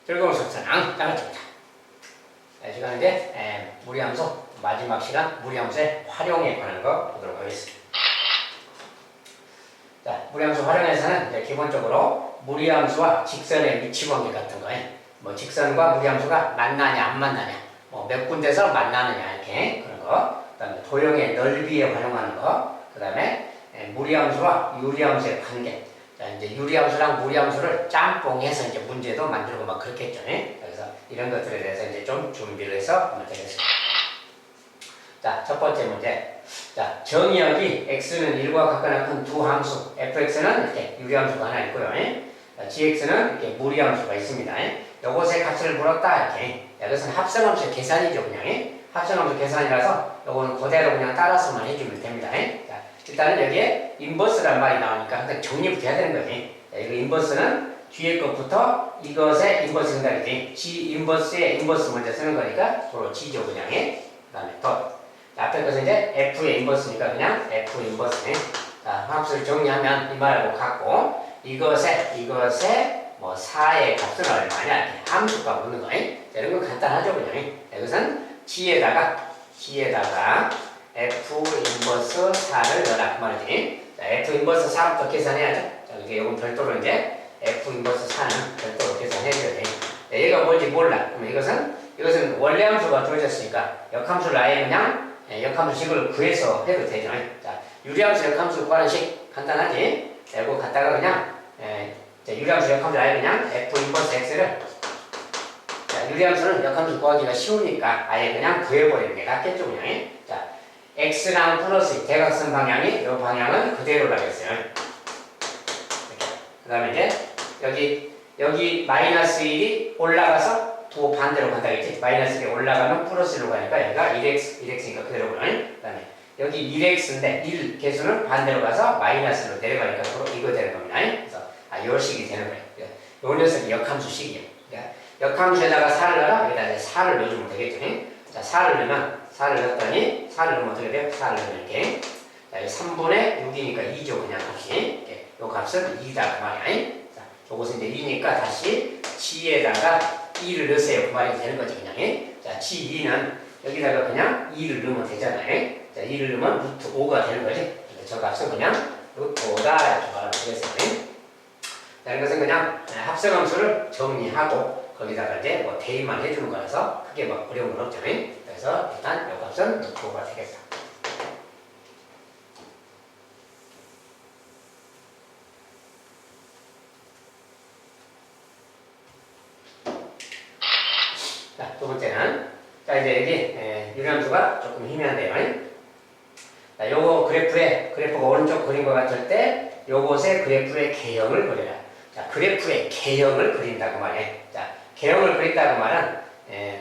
즐거운 속사랑 짜릿합니다. 시간 이제 무리함수 마지막 시간 무리함수의 활용에 관한 거 보도록 하겠습니다. 자, 무리함수 활용에서는 이제 기본적으로 무리함수와 직선의 위치 관계 같은 거에 뭐 직선과 무리함수가 만나냐 안 만나냐, 뭐 몇 군데서 만나느냐 이렇게 그런 거, 그다음에 도형의 넓이에 활용하는 거, 그다음에 무리함수와 유리함수의 관계. 자, 이제 유리함수랑 무리함수를 짬뽕해서 이제 문제도 만들고 막 그렇겠죠. 그래서 이런 것들에 대해서 이제 좀 준비를 해서 한번 되겠습니다. 자, 첫 번째 문제. 자, 정의역이 x는 1과 같거나 큰 두 함수, fx는 이렇게 유리함수가 하나 있고요. gx는 이렇게 무리함수가 있습니다. 요것의 값을 물었다 이렇게. 이것은 합성함수의 계산이죠, 그냥. 합성함수 계산이라서 요거는 그대로 그냥 따라서만 해주면 됩니다. 자, 일단은 여기에 인버스란 말이 나오니까 항상 정리부터 해야 되는 거예요. 자, 이거 인버스는 뒤에 것부터 이것의 인버스 생각이지. G 인버스의 인버스 먼저 쓰는 거니까 도로 G죠, 그냥. 그 다음에 덧. 앞에 것은 이제 F의 인버스니까 그냥 F 인버스. 자, 함수를 정리하면 이 말하고 같고, 이것의 뭐 4의 값은 얼마냐 이렇게 함수가 묻는 거예요. 자, 이런 건 간단하죠, 그냥. 이것은 G에다가 F 인버스 4를 넣어라 그 말이지. 자, F 인버스 4부터 계산해야죠. 자, 이게 이건 별도로 이제 F 인버스 4는 별도로 계산해줘야 돼. 자, 얘가 뭔지 몰라. 그러면 이것은 원래 함수가 주어졌으니까 역함수를 아예 그냥 역함수식을 구해서 해도 되죠. 자, 유리함수 역함수 구하는 식 간단하지. 자, 이거 갖다가 그냥 유리함수 역함수 아예 그냥 F 인버스 X를, 자, 유리함수는 역함수 구하기가 쉬우니까 아예 그냥 구해버리는 게 낫겠죠, 그냥. 자, X랑 플러스 대각선 방향이 이 방향은 그대로라고 했어요. 그 다음에 이제 여기 마이너스 1이 올라가서 또 반대로 간다겠지. 마이너스 1이 올라가면 플러스로 가니까 여기가 1x니까 그대로고요. 그 다음에 여기 1x인데 1 개수는 반대로 가서 마이너스로 내려가니까 이거 되는 겁니다. 그래서 요 식이 되는 거예요. 요 녀석이 역함수식이에요. 그러니까 역함수에다가 4를 넣어라. 여기다 이제 4를 넣어주면 되겠죠. 자, 4를 넣었더니 4를 넣으면 어떻게 돼요? 4를 넣으면 이렇게. 자, 3분의 6이니까 2죠, 그냥 값이. 이렇게. 요 값은 2다 그 말이야. 자, 요것은 이제 2니까 다시 g에다가 2를 넣으세요 그 말이 되는 거죠, 그냥. 자, g2는 여기다가 그냥 2를 넣으면 되잖아요. 자, 2를 넣으면 루트 5가 되는 거지. 저 값은 그냥 루트 5다 이렇게 말하면 되겠어요. 자, 이것은 그냥 합성함수를 정리하고 거기다가 이제 뭐 대입만 해주는 거라서 크게 막 어려운 건 없죠. 그래서 일단 요 값은 루트 5가 되겠다. 자, 두 번째는, 자, 이제 여기 유리함수가 조금 희미한데요. 자, 요거 그래프가 오른쪽 그린 것 같을 때 요것의 그래프의 개형을 그려라. 자, 그래프의 개형을 그린다고 말해. 자, 개형을 그린다고 말은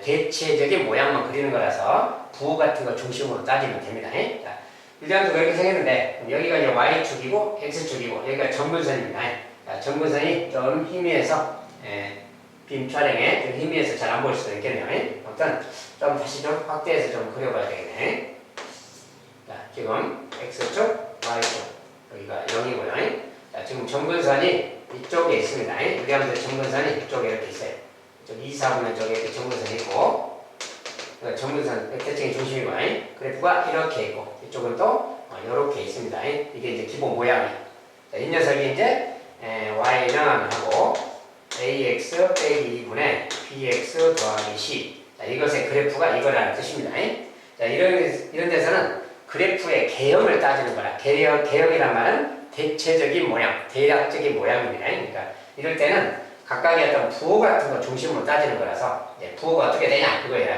대체적인 모양만 그리는 거라서 부 같은 거 중심으로 따지면 됩니다. 자, 유리함수가 이렇게 생겼는데 여기가 이제 y축이고 x축이고 여기가 점근선입니다. 자, 점근선이 좀 희미해서 빔 촬영에 좀 희미해서 잘 안 보일 수도 있겠네요. 아무튼 좀 다시 좀 확대해서 좀 그려봐야 되겠네. 자, 지금 x축, y축 여기가 0이고요. 자, 지금 점근선이 이쪽에 있습니다. 유리함수의 점근선이 이쪽에 이렇게 있어요. 이쪽 2, 4분면 쪽에 이렇게 점근선이 있고, 점근선 대칭의 중심이고, 그래프가 이렇게 있고, 이쪽은 또 이렇게 있습니다. 이게 이제 기본 모양이에요. 자, 이 녀석이 이제 y는 하고 ax 빼기 2분의 bx 더하기 c. 자, 이것의 그래프가 이거라는 뜻입니다. 자, 이런 데서는 그래프의 개형을 따지는 거라. 개형이란 말은 대체적인 모양, 대략적인 모양입니다. 그러니까 이럴 때는 각각의 어떤 부호 같은 거 중심으로 따지는 거라서 부호가 어떻게 되냐 그거예요.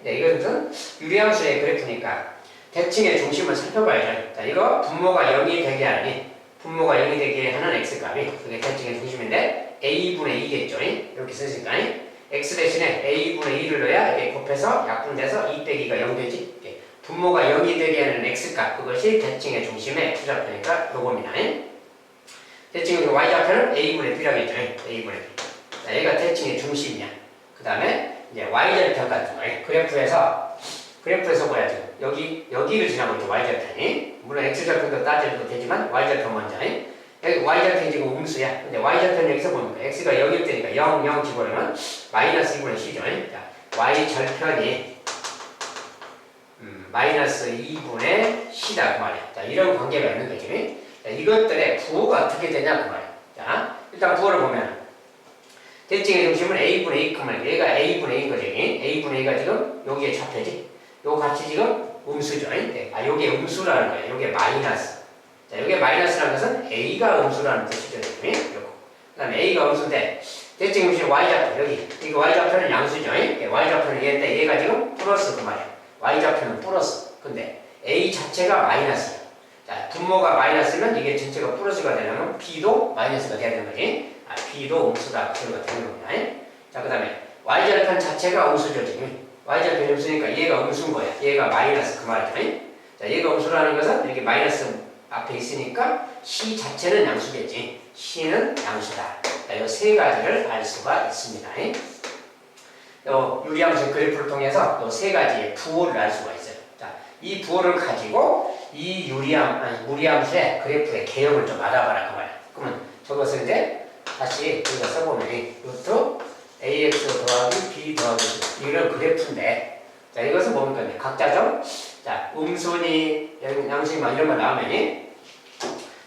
이것은 유리함수의 그래프니까 대칭의 중심을 살펴봐야죠. 자, 이거 분모가 0이 되게 하니 분모가 0이 되게 하는 x값이 그게 대칭의 중심인데 a분의 2겠죠. 이렇게 쓰니까 x 대신에 a분의 2를 넣어야 이게 곱해서 약분돼서 2 빼기가 0 되지. 분모가 0이 되게 하는 x값 그것이 대칭의 중심의 x좌표니까 요겁니다. 대칭의 y좌표는 a분의 b라고 했죠. a분의 b. 자, 여기가 대칭의 중심이야. 그 다음에 이제 y절편 같은 거 그래프에서 뭐야 지금 여기를 지나고 있죠. y절편이 물론 x절편도 따져도 되지만 y절편 먼저 여기 y좌표는 지금 음수야. 근데 y좌표는 여기서 보니까 x가 0일 때니까 0, 0 집어넣으면 마이너스 2분의 c죠. 자, y절편이 마이너스 2분의 c다 그 말이야. 자, 이런 관계가 있는 거지. 자, 이것들의 부호가 어떻게 되냐 그 말이야. 자, 일단 부호를 보면 대칭의 중심은 a분의 a, 얘가 a분의 a인 거지. a분의 a가 지금 여기에 좌표지. 요 값이 지금 음수죠. 아, 요게 음수라는 거야. 요게 마이너스. 자, 요게 마이너스라는 것은 a가 음수라는 뜻이죠. 요거. 그 다음에 a가 음수인데 대칭의 중심 y좌표 여기. 이거 y좌표는 양수죠. y좌표는 얘인데 얘가 지금 플러스 그 말이야. y좌표는 플러스. 근데 a 자체가 마이너스야. 자, 분모가 마이너스면 이게 전체가 플러스가 되려면 b도 마이너스가 돼야 되는 거지. 아, b도 음수다. 그런 거 되는 겁니다. 자, 그 다음에 y절편 자체가 음수죠. 지금 y절편이 음수니까 얘가 음수인 거야. 얘가 마이너스 그 말이죠. 자, 얘가 음수라는 것은 이렇게 마이너스 앞에 있으니까 c 자체는 양수겠지. c는 양수다. 자, 이 세 가지를 알 수가 있습니다. 요 유리함수 그래프를 통해서 요 세 가지의 부호를 알 수가 있어요. 자, 이 부호를 가지고 이 무리함수의 그래프의 개형을 좀 알아봐라 그 말이야. 그러면 저것을 이제 다시 여기다 써보면 루트 ax 더하기 b 더하기 c 이런 그래프인데, 자, 이것은 뭡니까? 각자죠. 자, 음수니 양수니 막 이런 거 나오면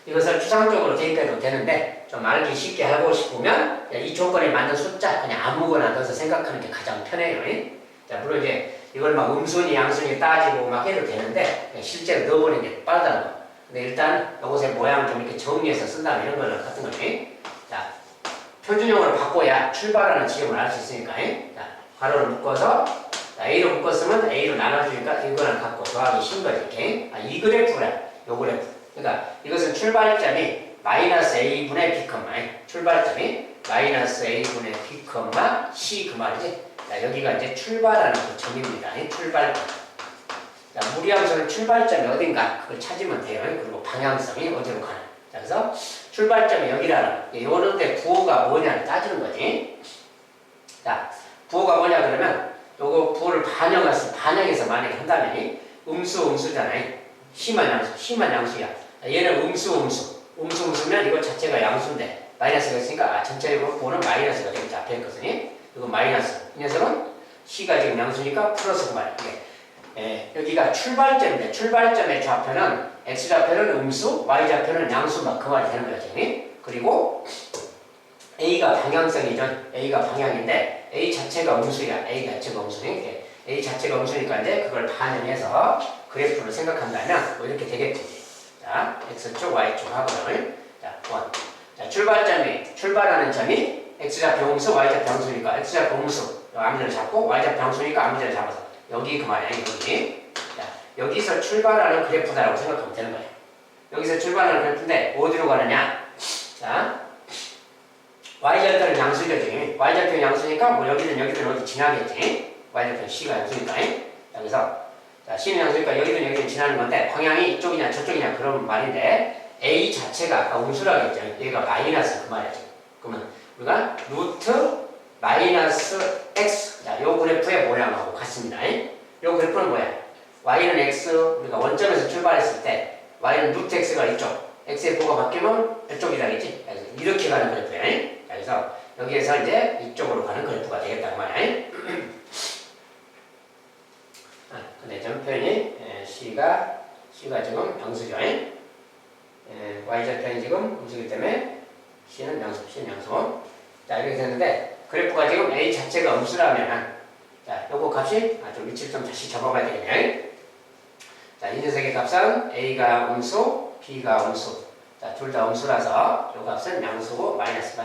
이것을 추상적으로 대입해도 되는데 좀 알기 쉽게 하고 싶으면 이 조건에 맞는 숫자 그냥 아무거나 넣어서 생각하는 게 가장 편해요. 자, 물론 이제 이걸 막 음수니 양수니 따지고 막 해도 되는데 실제로 넣어보는 게 빠르다는 거. 근데 일단 이것의 모양 좀 이렇게 정리해서 쓴다면 이런 거는 같은 거지. 자, 표준형으로 바꿔야 출발하는 지점을 알 수 있으니까. 자, 괄호를 묶어서 자, A로 묶었으면 A로 나눠주니까 이거랑 같고 더하기 신 거지. 이렇게. 아, 이 그래프라. 요 그래프. 그러니까 이것은 출발점이 마이너스 A분의 B, 출발점이 마이너스 A분의 B, C 그 말이지. 자, 여기가 이제 출발하는 그 점입니다. 출발점. 자, 무리함수는 출발점이 어딘가 그걸 찾으면 돼요. 그리고 방향성이 어디로 가나. 자, 그래서 출발점이 여기라는 요런데 부호가 뭐냐를 따지는 거지. 자, 부호가 뭐냐 그러면 요거 부호를 반영해서 만약에 한다면 음수잖아요. 심한 양수야. 얘는 음수면 이거 자체가 양수인데 마이너스가 있으니까 전체적으로 부호는 마이너스가 되겠지. 앞에 있거든요. 이거 마이너스. 이 녀석은 c가 지금 양수니까 플러스 그 말이야. 여기가 출발점인데 출발점의 좌표는 x좌표는 음수, y좌표는 양수 막 그 말이 되는 거야 지금. 그리고 a가 방향성이죠. a가 방향인데 a 자체가 음수야. a 자체가 음수니 a 자체가 음수니까 이제 그걸 반영해서 그래프를 생각한다면 뭐 이렇게 되겠지. 자, x축, y축 하고는 자, 1. 자, 출발하는 점이 x좌표 음수, y좌표 양수니까 x좌표 음수 암기를 잡고 y좌표 양수니까 암기를 잡아서 여기 그 말이야. 여기. 자, 여기서 출발하는 그래프다라고 생각하면 되는 거예요. 여기서 출발하는 그래프인데 어디로 가느냐? 자, y좌표는 양수죠 지금. y좌표는 양수니까 뭐 여기든 어디 지나겠지. y좌표는 c가 양수니까. 자, 그래서 자, c는 양수니까 여기든 지나는 건데 방향이 이쪽이냐 저쪽이냐 그런 말인데 a 자체가 아까 음수라고 했죠. 얘가 마이너스 그 말이야 지금. 그러면 우리가 루트 마이너스 x. 자, 요 그래프의 모양하고 같습니다. 요 그래프는 뭐야? y는 x, 우리가 원점에서 출발했을 때 y는 루트 x가 이쪽, x의 부호가 바뀌면 이쪽이라겠지? 이렇게 가는 그래프야. 자, 그래서 여기에서 이제 이쪽으로 가는 그래프가 되겠다 그 말이야. 근데 전편이 c가 지금 양수죠. y좌편이 지금 음수기 때문에 c는 양수. 자, 이렇게 됐는데 그래프가 지금 a 자체가 음수라면 자, 요거 값이 좀 위치를 좀 다시 잡아봐야 되겠네. 자, 이 녀석의 값은 a가 음수, b가 음수. 자, 둘 다 음수라서 요 값은 양수고 마이너스죠.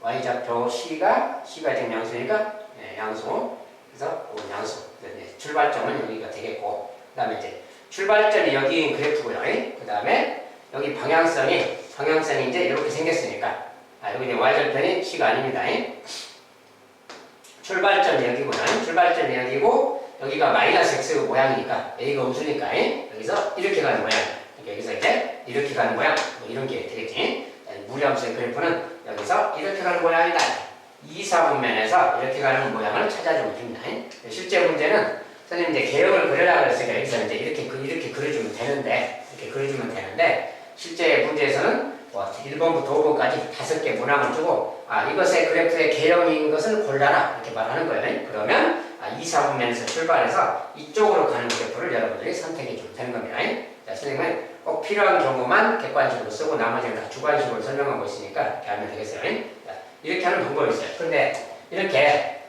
y좌표 c가 지금 양수니까 양수. 그래서 양수. 출발점은 여기가 되겠고, 그 다음에 이제 출발점이 여기인 그래프고요. 그 다음에 여기 방향성이 이제 이렇게 생겼으니까 여기 이제 y절편이 c가 아닙니다. 출발점이 여기구나. 출발점이 여기고 여기가 마이너스 x 모양이니까 a가 음수니까 여기서 이렇게 가는 모양. 여기서 이제 이렇게 가는 모양. 뭐 이런 게 되겠지. 무리함수의 그래프는 여기서 이렇게 가는 모양이다. 2, 4분면에서 이렇게 가는 모양을 찾아주면 됩니다. 실제 문제는 선생님 이제 개형을 그리려고 했으니까 여기서 이제 이렇게 그려주면 되는데 실제 문제에서는 뭐 1번부터 5번까지 5개 문항을 주고 이것의 그래프의 개형인 것을 골라라 이렇게 말하는 거예요. 그러면 2, 4분면에서 출발해서 이쪽으로 가는 그래프를 여러분들이 선택해 주면 되는 겁니다. 자, 선생님은 꼭 필요한 경우만 객관식으로 쓰고 나머지는 다 주관식으로 설명하고 있으니까 이렇게 하면 되겠어요. 자, 이렇게 하는 방법이 있어요. 그런데 이렇게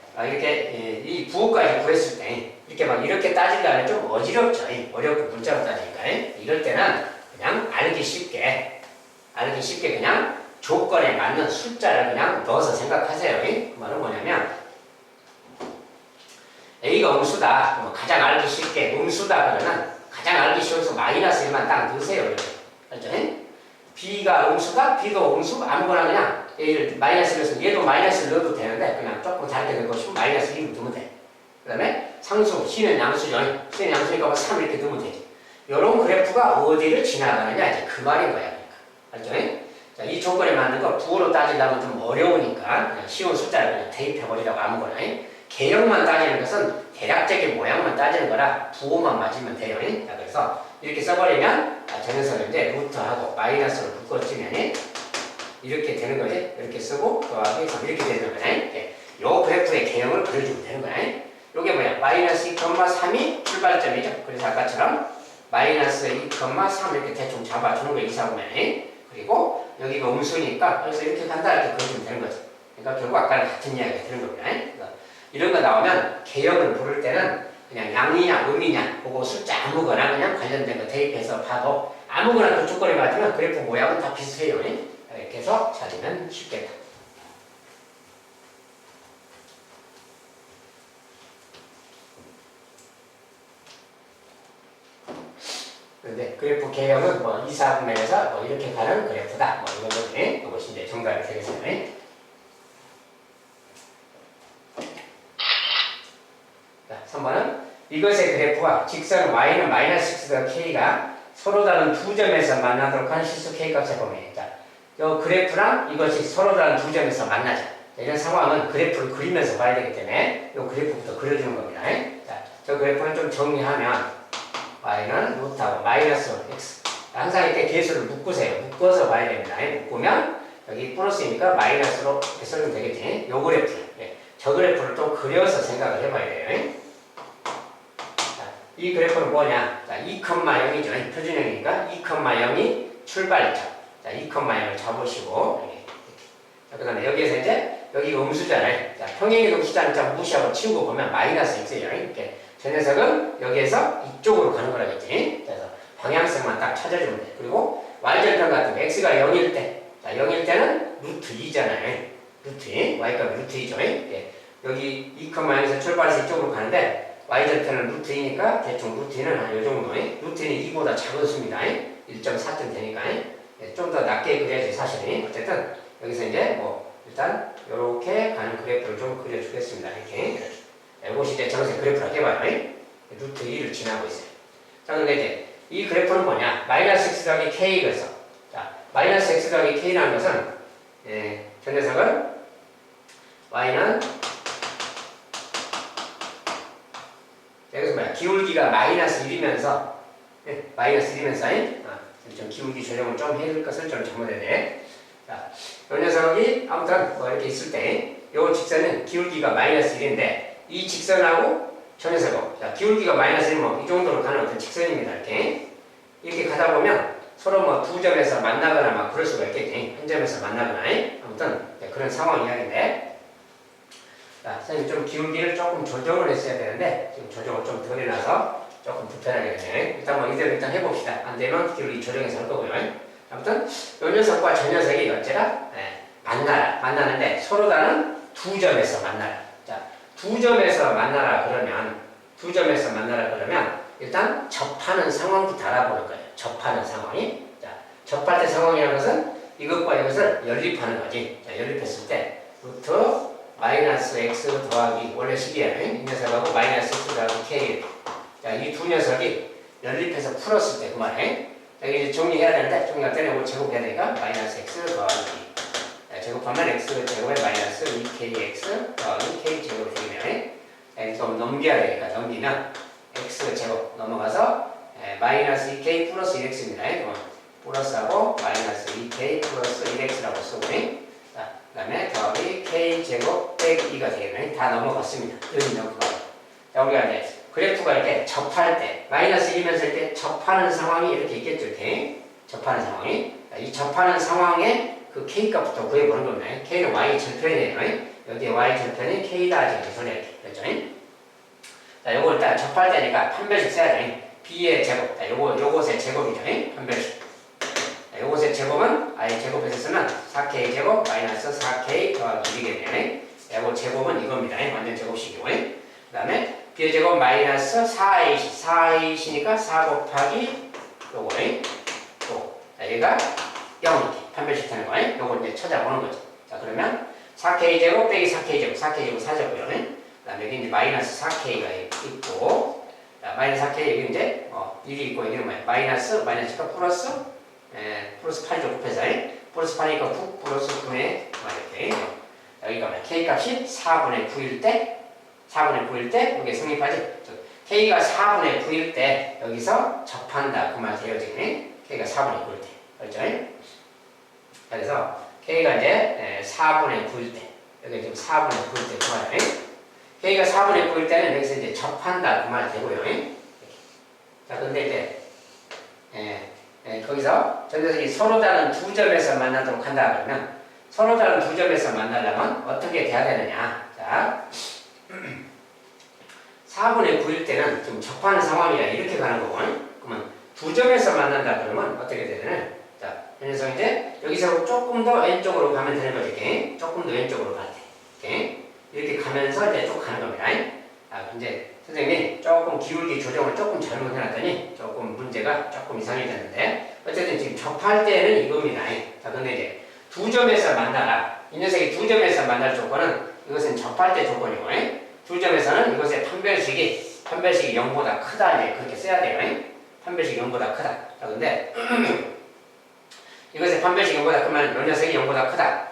이 부호까지 구했을 때 이렇게 따지려면 좀 어지럽죠. 어렵고 문자로 따지니까. 이럴 때는 그냥 알기 쉽게 그냥 조건에 맞는 숫자를 그냥 넣어서 생각하세요. 그 말은 뭐냐면 A가 음수다. 가장 알기 쉽게 음수다 그러면 가장 알기 쉬워서 마이너스 1만 딱 넣으세요. 이렇게. 알죠? B가 음수다. B도 음수. 아무거나 그냥 A를 마이너스 1에서 얘도 마이너스를 넣어도 되는데 그냥 조금 다르게 넣고 싶으면 마이너스 1을 넣으면 돼. 그 다음에 상수, C는 양수죠. C는 양수니까 3 이렇게 넣으면 되지. 이런 그래프가 어디를 지나가느냐 이제 그 말인 거야. 그러니까. 알죠? 자, 이 조건에 맞는 거 부호로 따지려면 좀 어려우니까 그냥 쉬운 숫자를 그냥 대입해버리라고 아무거나. 개형만 따지는 것은 대략적인 모양만 따지는 거라 부호만 맞으면 돼요. 자, 그래서 이렇게 써버리면 저 녀석을 이제 루트하고 마이너스로 묶어주면 이렇게 되는 거지. 이렇게 쓰고 더하기 3 이렇게 되는 거야. 요 그래프의 개형을 그려주면 되는 거야. 요게 뭐야? 마이너스 2,3이 출발점이죠. 그래서 아까처럼 마이너스 2,3 이렇게 대충 잡아주는 거 2, 4보면 그리고 여기가 음수니까 그래서 이렇게 간다 이렇게 그려주면 되는 거지. 그러니까 결국 아까랑 같은 이야기가 되는 겁니다. 이런 거 나오면 개형을 부를 때는 그냥 양이냐 음이냐 그거 숫자 아무거나 그냥 관련된 거 대입해서 봐도 아무거나 그 조건에 맞으면 그래프 모양은 다 비슷해요. 이렇게 해서 찾으면 쉽겠다. 그런데 그래프 개형은 뭐 2, 4분면에서 뭐 이렇게 가는 그래프다. 뭐 이런 거지. 그것이 이제 정답이 되겠어요. 자, 3번은 이것의 그래프와 직선 y는 마이너스 6더 k가 서로 다른 두 점에서 만나도록 하는 실수 k 값의 범위. 자, 이 그래프랑 이것이 서로 다른 두 점에서 만나자. 이런 상황은 그래프를 그리면서 봐야 되기 때문에 이 그래프부터 그려주는 겁니다. 자, 저 그래프는 좀 정리하면 y는 루트하고 마이너스 x. 항상 이렇게 계수를 묶으세요. 묶어서 봐야 됩니다. 묶으면 여기 플러스이니까 마이너스로 이렇게 써주면 되겠지. 요 그래프. 저 그래프를 또 그려서 생각을 해봐야 돼요. 이 그래프는 뭐냐? 자, 2,0이죠. 표준형이니까 2,0이 출발점. 자, 2,0을 잡으시고 자, 그 다음에 여기에서 이제 여기가 음수잖아요. 자, 평행의 음수자는 좀 무시하고 치우고 보면 마이너스 x예요. 이렇게 저 녀석은 여기에서 이쪽으로 가는 거라겠지. 그래서 방향성만 딱 찾아주면 돼. 그리고 y절편 같은 거 x가 0일 때, 자, 0일 때는 루트 2잖아요. 루트 2, y값이 루트 2죠. 여기 2,0에서 출발해서 이쪽으로 가는데 y절편은 루트 2니까 대충 루트 2는 한 요 정도. 루트 2는 2보다 작습니다. 1.4점 되니까 좀 더 낮게 그려야지 사실은. 어쨌든 여기서 이제 뭐 일단 이렇게 가는 그래프를 좀 그려주겠습니다. 이렇게. 이것이 이제 정색 그래프라고 해봐요. 루트 2를 지나고 있어요. 자, 근데 이제 이 그래프는 뭐냐? 마이너스 x 더하기 k 그래서 자, 마이너스 x 더하기 k라는 것은 저 녀석은 y는 여기서 뭐야? 기울기가 마이너스 1이면서 마이너스 1이면서 좀 기울기 조정을 좀 해줄 것을 좀 잘못했네. 자, 이 녀석이 아무튼 뭐 이렇게 있을 때 요 직선은 기울기가 마이너스 1인데 이 직선하고 저 녀석하고 자, 기울기가 마이너스 1뭐 이 정도로 가는 어떤 직선입니다. 이렇게 가다 보면 서로 뭐 두 점에서 만나거나 막 그럴 수가 있겠지. 한 점에서 만나거나 아무튼 그런 상황 이야기인데 자, 선생님 좀 기울기를 조금 조정을 했어야 되는데 지금 조정을 좀 덜 해놔서 조금 불편하게 되네. 일단 뭐 이대로 일단 해봅시다. 안 되면 기울기 조정해서 할 거고요. 아무튼 이 녀석과 저 녀석이 어째라 만나는데 서로 다른 두 점에서 만나라. 자, 두 점에서 만나라 그러면 일단 접하는 상황부터 알아보는 거예요. 접하는 상황이. 자, 접할 때 상황이라는 것은 이것과 이것을 연립하는 거지. 자, 연립했을 때 루트 마이너스 x 더하기 원래 식이에요. 이 녀석하고 마이너스 x 더하기 k. 자, 이 두 녀석이 연립해서 풀었을 때 그 말에 여기 이제 정리해야 되는데 정리할 때는 이거 제곱해야 되니까 마이너스 x 더하기 제곱하면 x 제곱에 마이너스 2kx 더하기 k 제곱이 되면 좀 넘겨야 되니까 넘기면 x 제곱 넘어가서 마이너스 2k 플러스 1x입니다. 플러스하고 마이너스 2k 플러스 1x라고 쓰고 자, 그 다음에 더하기 k제곱 빼기 2가 되겠네. 다 넘어갔습니다. 여기 넘어가고. 자, 우리가 이제 그래프가 이렇게 접할 때 마이너스 1이면서 이렇게 접하는 상황이 이렇게 있겠죠. 이렇게 접하는 상황이. 자, 이 접하는 상황에 그 k값부터 구해보는 겁니다. k는 y 절편이에요. 여기에 y 절편이 k다 지금 손에 이렇게 그렇죠. 자, 요거 일단 접할 때니까 판별식 써야 돼. b의 제곱. 자, 요것의 제곱이죠. 판별식. 자, 요것의 제곱은 i 제곱에서 쓰면 4k 제곱 마이너스 4k 더하기 1이겠네요. 요거 제곱은 이겁니다. 완전 제곱식이고. 그 다음에 b의 제곱 마이너스 4a시니까 4 곱하기 요거에 또 자, 얘가 0 이렇게 판별식 되는 거예요. 요거 이제 찾아보는 거죠. 자, 그러면 4k 제곱 빼기 4k 제곱 4k 제곱 4제곱이요. 그 다음에 여기 이제 마이너스 4k가 있고 자, 마이너스 4k 여기 이제 1이 있고 여기는 뭐야? 마이너스가 플러스 플러스 8이 곱해서 플러스 8이니까 9 플러스 9에 이렇게 여기가 뭐야? k 값이 4분의 9일 때 4분의 9일 때 여기 성립하지? k가 4분의 9일 때 여기서 접한다 그 말 돼요 지금. k가 4분의 9일 때 그렇죠? 그래서 k가 이제 4분의 9일 때 여기 지금 4분의 9일 때 그 말이에요. k가 4분의 9일 때는 여기서 이제 접한다 그 말 되고요. 자 근데 이제 거기서 저기서 서로 다른 두 점에서 만나도록 한다 그러면 서로 다른 두 점에서 만나려면 어떻게 돼야 되느냐? 자 4분의 9일 때는 지금 접하는 상황이라 이렇게 가는 거고 그러면 두 점에서 만난다 그러면 어떻게 되느냐? 자 그래서 이제 여기서 조금 더 왼쪽으로 가면 되는 거죠. 이렇게 조금 더 왼쪽으로 갈 때 이렇게 가면서 이제 쭉 가는 겁니다. 아 이제 선생님이 조금 기울기 조정을 조금 잘못해놨더니 조금 문제가 조금 이상해졌는데 어쨌든 지금 접할 때는 이겁니다. 자 근데 이제 두 점에서 만나라. 이 녀석이 두 점에서 만날 조건은 이것은 접할 때 조건이고 두 점에서는 이것의 판별식이 0보다 크다 이제 그렇게 써야 돼요. 판별식이 0보다 크다. 자 근데 이것의 판별식이 0보다 크면 이 녀석이 0보다 크다.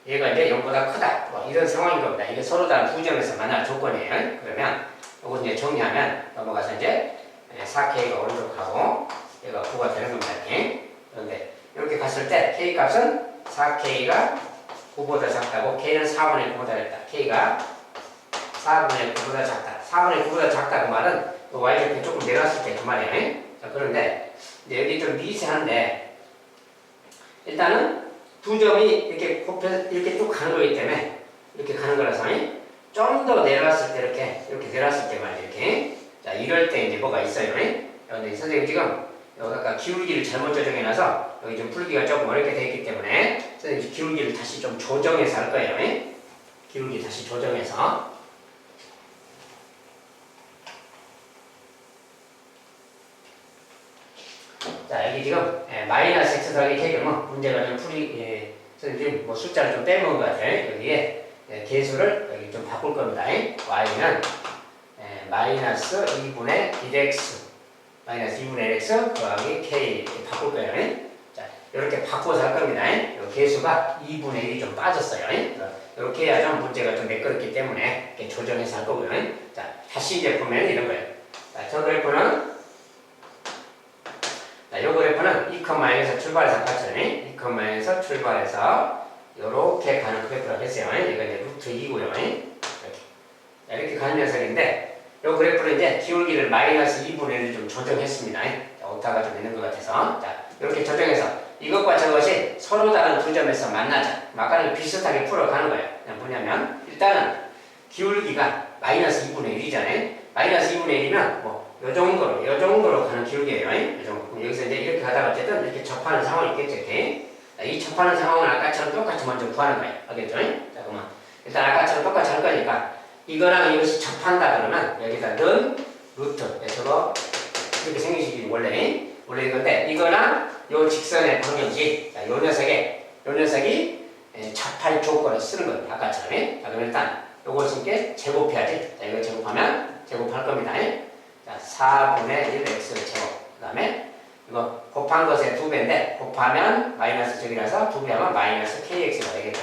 얘가 이제 0보다 크다. 뭐 이런 상황인 겁니다. 이게 서로 다른 두 점에서 만날 조건이에요. 그러면 이거 이제 정리하면 넘어가서 이제 4k가 오른쪽 가고 얘가 9가 되는 겁니다. 이렇게. 그런데 이렇게 갔을 때 k 값은 4k가 9보다 작다고 k는 4분의 9보다 작다. k가 4분의 9보다 작다. 4분의 9보다 작다 그 말은 y절편 조금 내려왔을 때 그 말이에요. 자 그런데 이제 여기 좀 미세한데 일단은 두 점이 이렇게 곱해서 이렇게 쭉 가는 거기 때문에 이렇게 가는 거라서 좀 더 내려왔을 때 이렇게 내려왔을 때 말이에요. 이렇게 자 이럴 때 이제 뭐가 있어요. 근데 선생님 지금 여기 아까 기울기를 잘못 조정해놔서 여기 좀 풀기가 조금 어렵게 되어 있기 때문에 선생님 기울기를 다시 좀 조정해서 할 거예요. 기울기 다시 조정해서 자 여기 지금 마이너스 x 더하기 k 그러면 문제가 좀 선생님 뭐 숫자를 좀 빼먹은 것 같아요. 여기에 개수를 여기 좀 바꿀 겁니다. y는 마이너스 2분의 1x 마이너스 2분의 1x 더하기 k 이렇게 바꿀 거예요. 자 이렇게 바꿔서 할 겁니다. 개수가 2분의 1이 좀 빠졌어요. 이렇게 해야 좀 문제가 좀 매끄럽기 때문에 이렇게 조정해서 할 거고요. 자 다시 이제 보면 이런 거예요. 자, 저 그래프는 자, 요 그래프는 2,0에서 출발해서 봤잖아요. 2,0에서 출발해서 요렇게 가는 그래프라고 했어요. 이거 이제 루트 2고요. 이렇게. 자, 이렇게 가는 녀석인데 요 그래프는 이제 기울기를 마이너스 2분의 1을 좀 조정했습니다. 자, 오타가 좀 있는 것 같아서 자, 이렇게 조정해서 이것과 저것이 서로 다른 두 점에서 만나자. 아까랑 비슷하게 풀어가는 거예요. 그냥 뭐냐면 일단은 기울기가 마이너스 2분의 1이잖아요. 마이너스 2분의 1이면 뭐 요 정도로 가는 기울기예요. 요 정도. 여기서 이제 이렇게 가다가 어쨌든 이렇게 접하는 상황이 있겠죠. 이렇게. 자, 이 접하는 상황은 아까처럼 똑같이 먼저 구하는 거예요. 알겠죠? 자, 그러면 일단 아까처럼 똑같이 할 거니까 이거랑 이것이 접한다 그러면 여기다 넣은 루트. 저거 이렇게 생기시기 원래 이건데 이거랑 요 직선의 방정식. 자, 요 녀석이 접할 조건을 쓰는 거예요. 아까처럼. 자, 그럼 일단 요것을 이렇게 제곱해야지. 자, 이거 제곱할 겁니다. 자, 4분의 1 x 제곱. 그 다음에 이거 곱한 것의 2배인데 곱하면 마이너스 저기라서 2배하면 마이너스 kx가 되겠죠.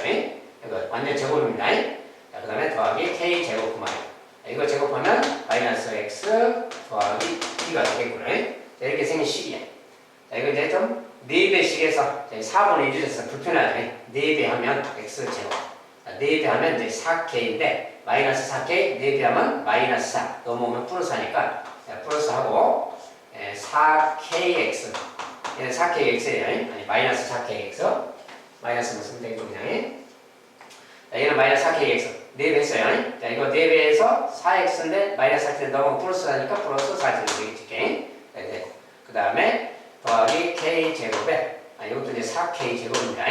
이거 완전 제곱입니다. 자, 그 다음에 더하기 k 제곱 그 말이에요. 이거 제곱하면 마이너스 x 더하기 2가 되겠고요. 상황을 이루어서 불편하죠. 4배 하면 x제곱. 4배 하면 이제 4k인데 마이너스 4k 4배 하면 마이너스 4 넘어오면 플러스 하니까 플러스 하고 4kx 얘는 4kx예요. 아니 마이너스 4kx 마이너스만 쓰면 되겠고 그냥 얘는 마이너스 4kx 4배 했어요. 자 이거 4배에서 4x인데 마이너스 4k 넘어오면 플러스 하니까 플러스 4제곱 되겠지. 그 다음에 더하기 k제곱에 이것도 이제 4k제곱입니다.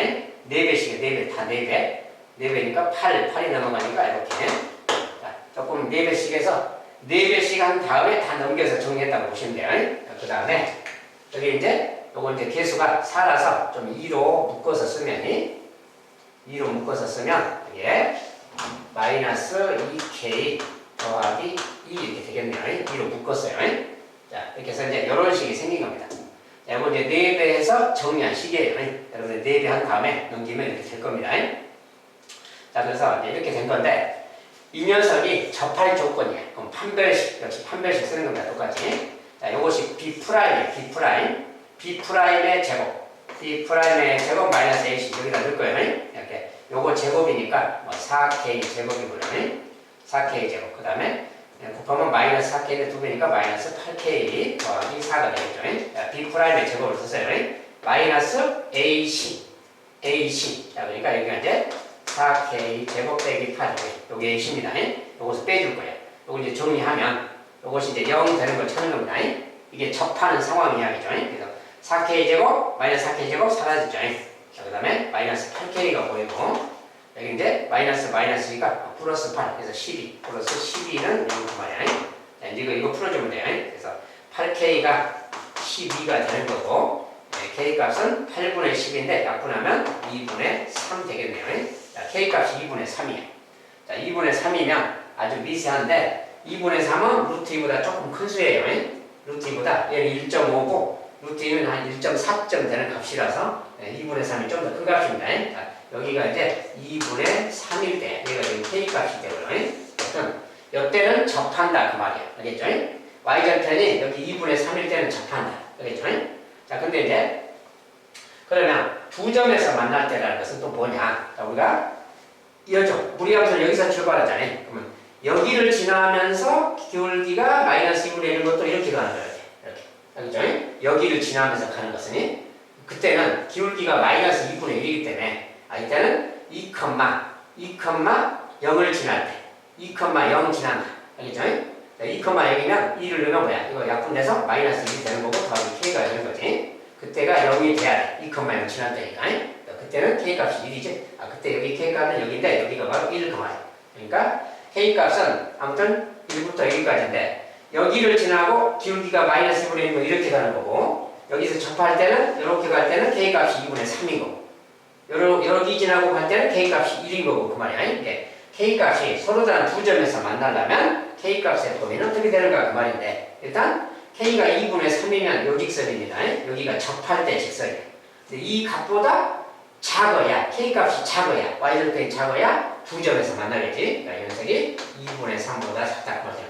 4배씩이에요. 4배 다 4배 4배니까 8이 넘어가니까 이렇게 자, 조금 4배씩에서 4배씩 한 다음에 다 넘겨서 정리했다고 보시면 돼요. 그 다음에 여기 이제 요거 이제 개수가 4라서 좀 2로 묶어서 쓰면 이게 마이너스 2k 더하기 2 이렇게 되겠네요. 2로 묶었어요. 자 이렇게 해서 이제 이런 식이 생긴 겁니다. 자 이거 이제 4배해서 정리한 식이에요. 여러분들 4배 한 다음에 넘기면 이렇게 될 겁니다. 자 그래서 이제 이렇게 된 건데 이 녀석이 접할 조건이에요. 그럼 판별식 역시 판별식 쓰는 겁니다. 똑같이. 자 요것이 B'이에요. B'의 제곱 마이너스 AC 여기다 넣을 거예요. 이렇게 요거 제곱이니까 뭐 4K 제곱이고요. 4K 제곱 그 다음에 곱하면 마이너스 4K는 2배니까 마이너스 8K 더하기 4가 되겠죠. 자, B'의 제곱을 썼어요. 마이너스 AC 자 그러니까 여기가 이제 4K 제곱 빼기 8 요게 A입니다. 요것을 빼줄 거예요. 요거 이제 정리하면 요것이 이제 0 되는 걸 찾는 겁니다. 이게 접하는 상황 이야기죠. 그래서 4K 제곱 마이너스 4K 제곱 사라졌죠. 자 그 다음에 마이너스 8K가 보이고 여기 이제 마이너스가 플러스 8 그래서 12 플러스 12는 0그 말이야. 자 이제 이거 풀어주면 돼요. 그래서 8K가 12가 되는 거고 K값은 8분의 10인데 약분하면 2분의 3 되겠네요. 자, K값이 2분의 3이에요. 자, 2분의 3이면 아주 미세한데 2분의 3은 루트 2보다 조금 큰 수예요. 루트 2보다 얘는 1.5고 루트 2는 한 1.4점 되는 값이라서 2분의 3이 좀 더 큰 값입니다. 자, 여기가 이제 2분의 3일 때 여기가 지금 K값이 되고요. 이때는 접한다 그 말이에요. 알겠죠? Y절편이 여기 2분의 3일 때는 접한다. 알겠죠? 자, 근데 이제 그러면 두 점에서 만날 때라는 것은 또 뭐냐? 자, 우리가 이어져 무리함수를 여기서 출발하잖아요. 그러면 여기를 지나면서 기울기가 마이너스 2분의 1인 것도 이렇게 가는 거예요. 이렇게. 알겠죠? 여기를 지나면서 가는 것은 그때는 기울기가 마이너스 2분의 1이기 때문에 이때는 2,0을 지날 때 2,0 지난다. 알겠죠? 2,0이면 2를 넣으면 뭐야? 이거 약분돼서 마이너스 1이 되는 거고 더하기 K가 되는 거지. 그때가 0이 돼야 돼. 2,0 지날 때니까. 그때는 K값이 1이지. 그때 여기 K값은 여기인데 여기가 바로 1, 그러니까 K값은 아무튼 1부터 1까지인데 여기를 지나고 기울기가 마이너스 1분의 1이면 이렇게 가는 거고 여기서 접할 때는 이렇게 갈 때는 K값이 2분의 3인 거고 여기 지나고 갈 때는 K값이 1인 거고 그 말이야. 이게 K값이 서로 다른 두 점에서 만나려면 K값의 범위는 어떻게 되는가 그 말인데 일단 K가 2분의 3이면 요 직선입니다. 여기가 접할 때 직선이에요. 근데 이 값보다 작아야 K값이 작아야 Y절편이 작아야 두 점에서 만나겠지. 그러니까 이 녀석이 2분의 3보다 작다 그 말이야.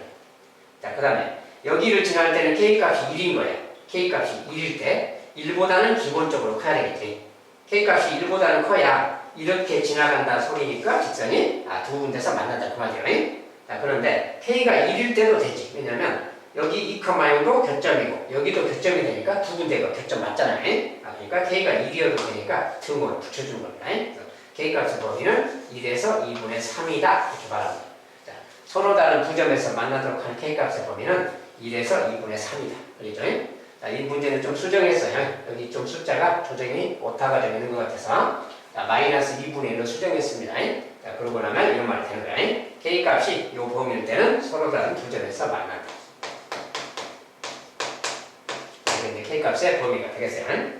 자, 그 다음에 여기를 지날 때는 K값이 1인 거예요. K값이 1일 때 1보다는 기본적으로 커야 되겠지. K값이 1보다는 커야 이렇게 지나간다 소리니까 직선이 두 군데서 만난다 그 말이에요. 자, 그런데 K가 1일 때도 되지. 왜냐면 여기 2,0도 교점이고 여기도 교점이 되니까 두 군데가 교점 맞잖아요. 그러니까 K가 1이어도 되니까 등호를 붙여주는 겁니다. 그래서 K값의 범위는 1에서 2분의 3이다 이렇게 말합니다. 자, 서로 다른 두 점에서 만나도록 하는 K값의 범위는 1에서 2분의 3이다. 그렇죠? 자, 이 문제는 좀 수정했어요. 여기 좀 숫자가 조정이 오타가 좀 있는 것 같아서 자, 마이너스 2분의 1로 수정했습니다. 자, 그러고 나면 이런 말이 되는 거예요. K값이 이 범위일 때는 서로 다른 두 점에서 만난다. 이게 이제 K값의 범위가 되겠어요.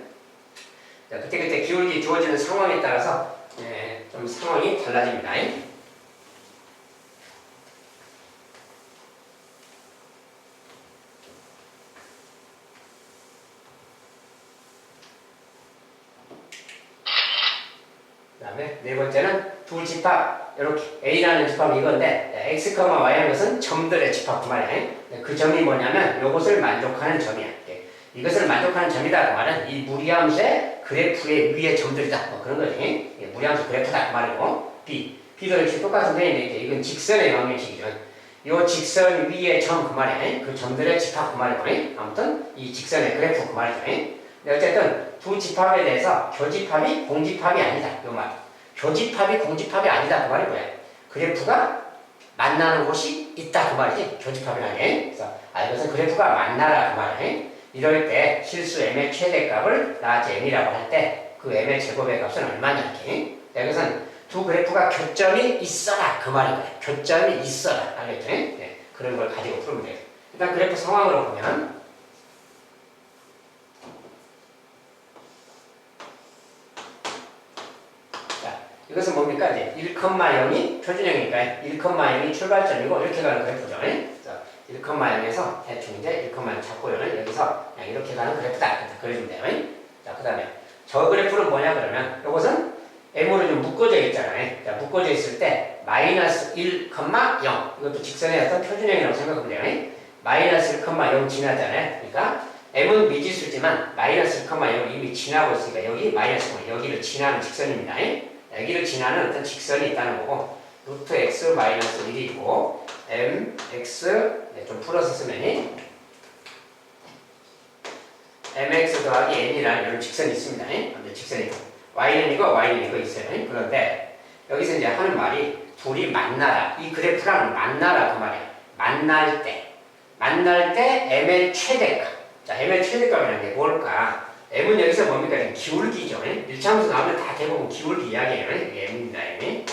자, 그때 기울기 주어지는 상황에 따라서 좀 상황이 달라집니다. 그 다음에 네 번째는 두 집합 이렇게 A라는 집합이 이건데 X, Y라는 것은 점들의 집합 그 말이야. 그 점이 뭐냐면 이것을 만족하는 점이야. 이것을 만족하는 점이다 그 말은 이 무리함수의 그래프의 위에 점들이다. 뭐 그런 거지. 예, 무리함수 그래프다. 그 말이고. B도 역시 똑같은 개념인데 이건 직선의 방정식이죠. 요 직선 위에 점 그 말이야. 그 점들의 집합 그 말이고. 아무튼 이 직선의 그래프 그 말이죠. 근데 어쨌든 두 집합에 대해서 교집합이 공집합이 아니다. 요 말. 교집합이 공집합이 아니다. 그 말이 뭐야? 그래프가 만나는 곳이 있다. 그 말이지. 교집합이라는 게. 그래서 이것은 그래프가 만나라. 그 말이야. 이럴 때 실수 m의 최대값을 나지 m이라고 할 때 그 m의 제곱의 값은 얼마냐 이렇게. 이것은 두 그래프가 교점이 있어라 그 말인 거예요. 교점이 있어라. 알겠죠? 네, 그런 걸 가지고 풀면 돼요. 일단 그래프 상황으로 보면 자, 이것은 뭡니까? 이제 1,0이 표준형이니까 1,0이 출발점이고 이렇게 가는 그래프죠. 1,0에서 대충 이제 1,0 찾고요. 여기서 그냥 이렇게 가는 그래프다. 그려주면 돼요. 자, 그 다음에 저 그래프는 뭐냐 그러면 이것은 m으로 좀 묶어져 있잖아요. 자, 묶어져 있을 때 마이너스 1,0 이것도 직선의 어떤 표준형이라고 생각하면 돼요. 마이너스 1,0 지나잖아요. 그러니까 m은 미지수지만 마이너스 1,0 이미 지나고 있으니까 여기 마이너스 1, 여기를 지나는 직선입니다. 여기를 지나는 어떤 직선이 있다는 거고 루트 x 마이너스 1이 있고 mx 좀 풀어서 쓰면 mx 더하기 n이라는 이런 직선이 있습니다. 직선이 있고 y는 이거 있어요. 그런데 여기서 이제 하는 말이 둘이 만나라. 이 그래프랑 만나라 그 말이야. 만날 때 m의 최대값. 자, m의 최대값이라는 게 뭘까? m은 여기서 뭡니까? 기울기죠. 1차함수 나오면 다 대부분 기울기 이야기예요. 이게 m입니다. m.